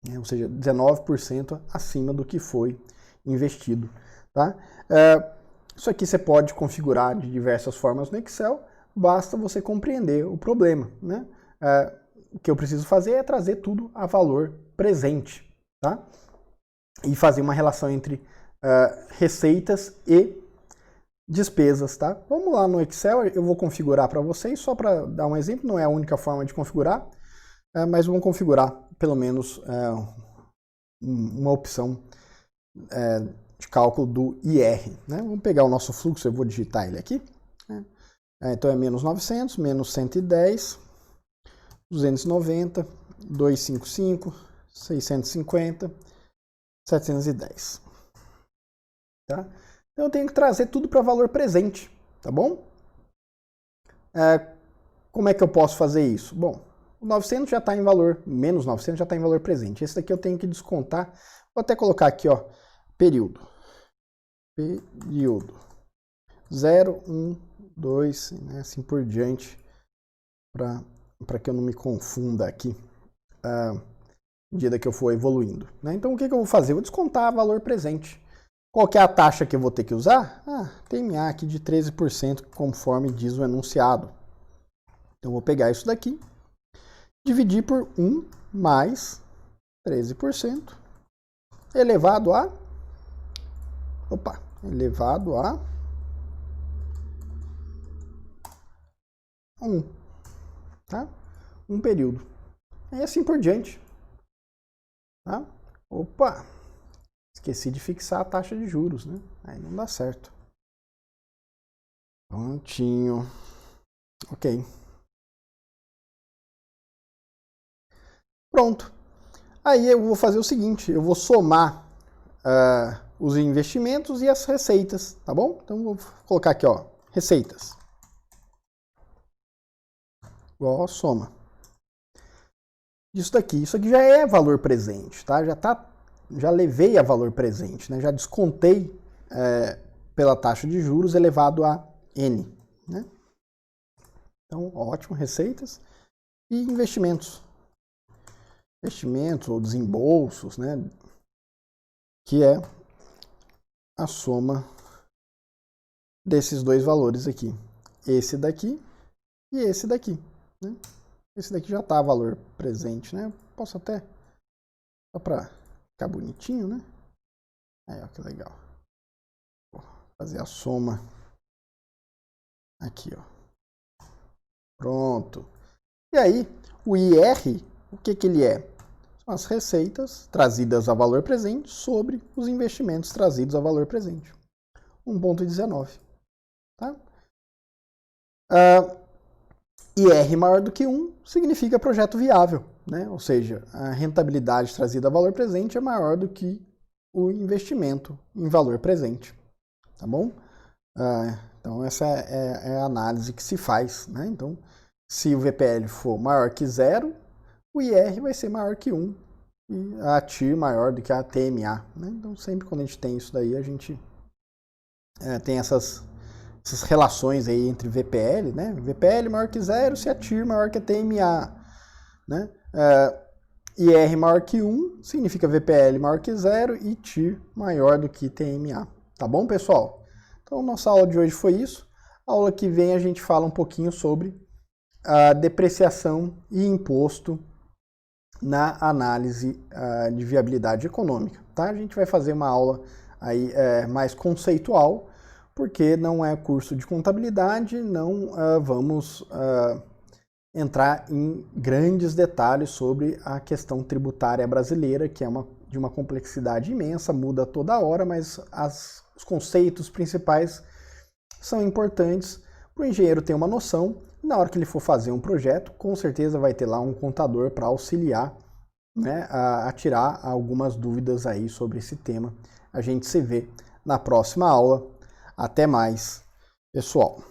né, ou seja, 19% acima do que foi investido. Tá? Isso aqui você pode configurar de diversas formas no Excel, basta você compreender o problema, né? o que eu preciso fazer é trazer tudo a valor presente, tá? E fazer uma relação entre receitas e despesas, tá? Vamos lá no Excel, eu vou configurar para vocês, só para dar um exemplo, não é a única forma de configurar, mas vamos configurar pelo menos uma opção de cálculo do IR, né? Vamos pegar o nosso fluxo, eu vou digitar ele aqui, né? Então é menos 900, menos 110, 290, 255, 650, 710, tá? Então eu tenho que trazer tudo para valor presente, tá bom? Como é que eu posso fazer isso? Bom, o 900 já está em valor, menos 900 já está em valor presente. Esse daqui eu tenho que descontar, vou até colocar aqui, ó, período. Período. 0, 1, 2, né, assim por diante, para que eu não me confunda aqui, à medida que eu for evoluindo, né? Então o que eu vou fazer? Eu vou descontar valor presente. Qual que é a taxa que eu vou ter que usar? TMA aqui de 13%, conforme diz o enunciado. Então, eu vou pegar isso daqui, dividir por 1 mais 13%, elevado a... elevado a 1, tá? Um período. E assim por diante, tá? Esqueci de fixar a taxa de juros, né? Aí não dá certo. Prontinho. Ok. Pronto. Aí eu vou fazer o seguinte, eu vou somar os investimentos e as receitas, tá bom? Então vou colocar aqui, ó, receitas. Igual a soma. Isso aqui já é valor presente, tá? Já levei a valor presente, né? Já descontei pela taxa de juros elevado a N, né? Então, ótimo, receitas e investimentos. Investimentos ou desembolsos, né? Que é a soma desses dois valores aqui. Esse daqui e esse daqui, né? Esse daqui já está valor presente, né? Posso até, só para ficar bonitinho, né? Aí, ó, que legal. Vou fazer a soma aqui, ó. Pronto. E aí, o IR, o que ele é? São as receitas trazidas a valor presente sobre os investimentos trazidos a valor presente. 1,19. Tá? IR maior do que 1 significa projeto viável, né? Ou seja, a rentabilidade trazida a valor presente é maior do que o investimento em valor presente. Tá bom? Então, essa é a análise que se faz, né? Então, se o VPL for maior que 0, o IR vai ser maior que 1 e a TIR maior do que a TMA, né? Então, sempre quando a gente tem isso daí, a gente tem essas relações aí entre VPL, né? VPL maior que 0 se a TIR maior que a TMA, né? IR maior que 1 significa VPL maior que 0 e TIR maior do que TMA. Tá bom, pessoal? Então, nossa aula de hoje foi isso. A aula que vem a gente fala um pouquinho sobre a depreciação e imposto na análise de viabilidade econômica, tá? A gente vai fazer uma aula aí mais conceitual, porque não é curso de contabilidade, não vamos entrar em grandes detalhes sobre a questão tributária brasileira, que é de uma complexidade imensa, muda toda hora, mas os conceitos principais são importantes para o engenheiro ter uma noção. Na hora que ele for fazer um projeto, com certeza vai ter lá um contador para auxiliar, né, a tirar algumas dúvidas aí sobre esse tema. A gente se vê na próxima aula. Até mais, pessoal!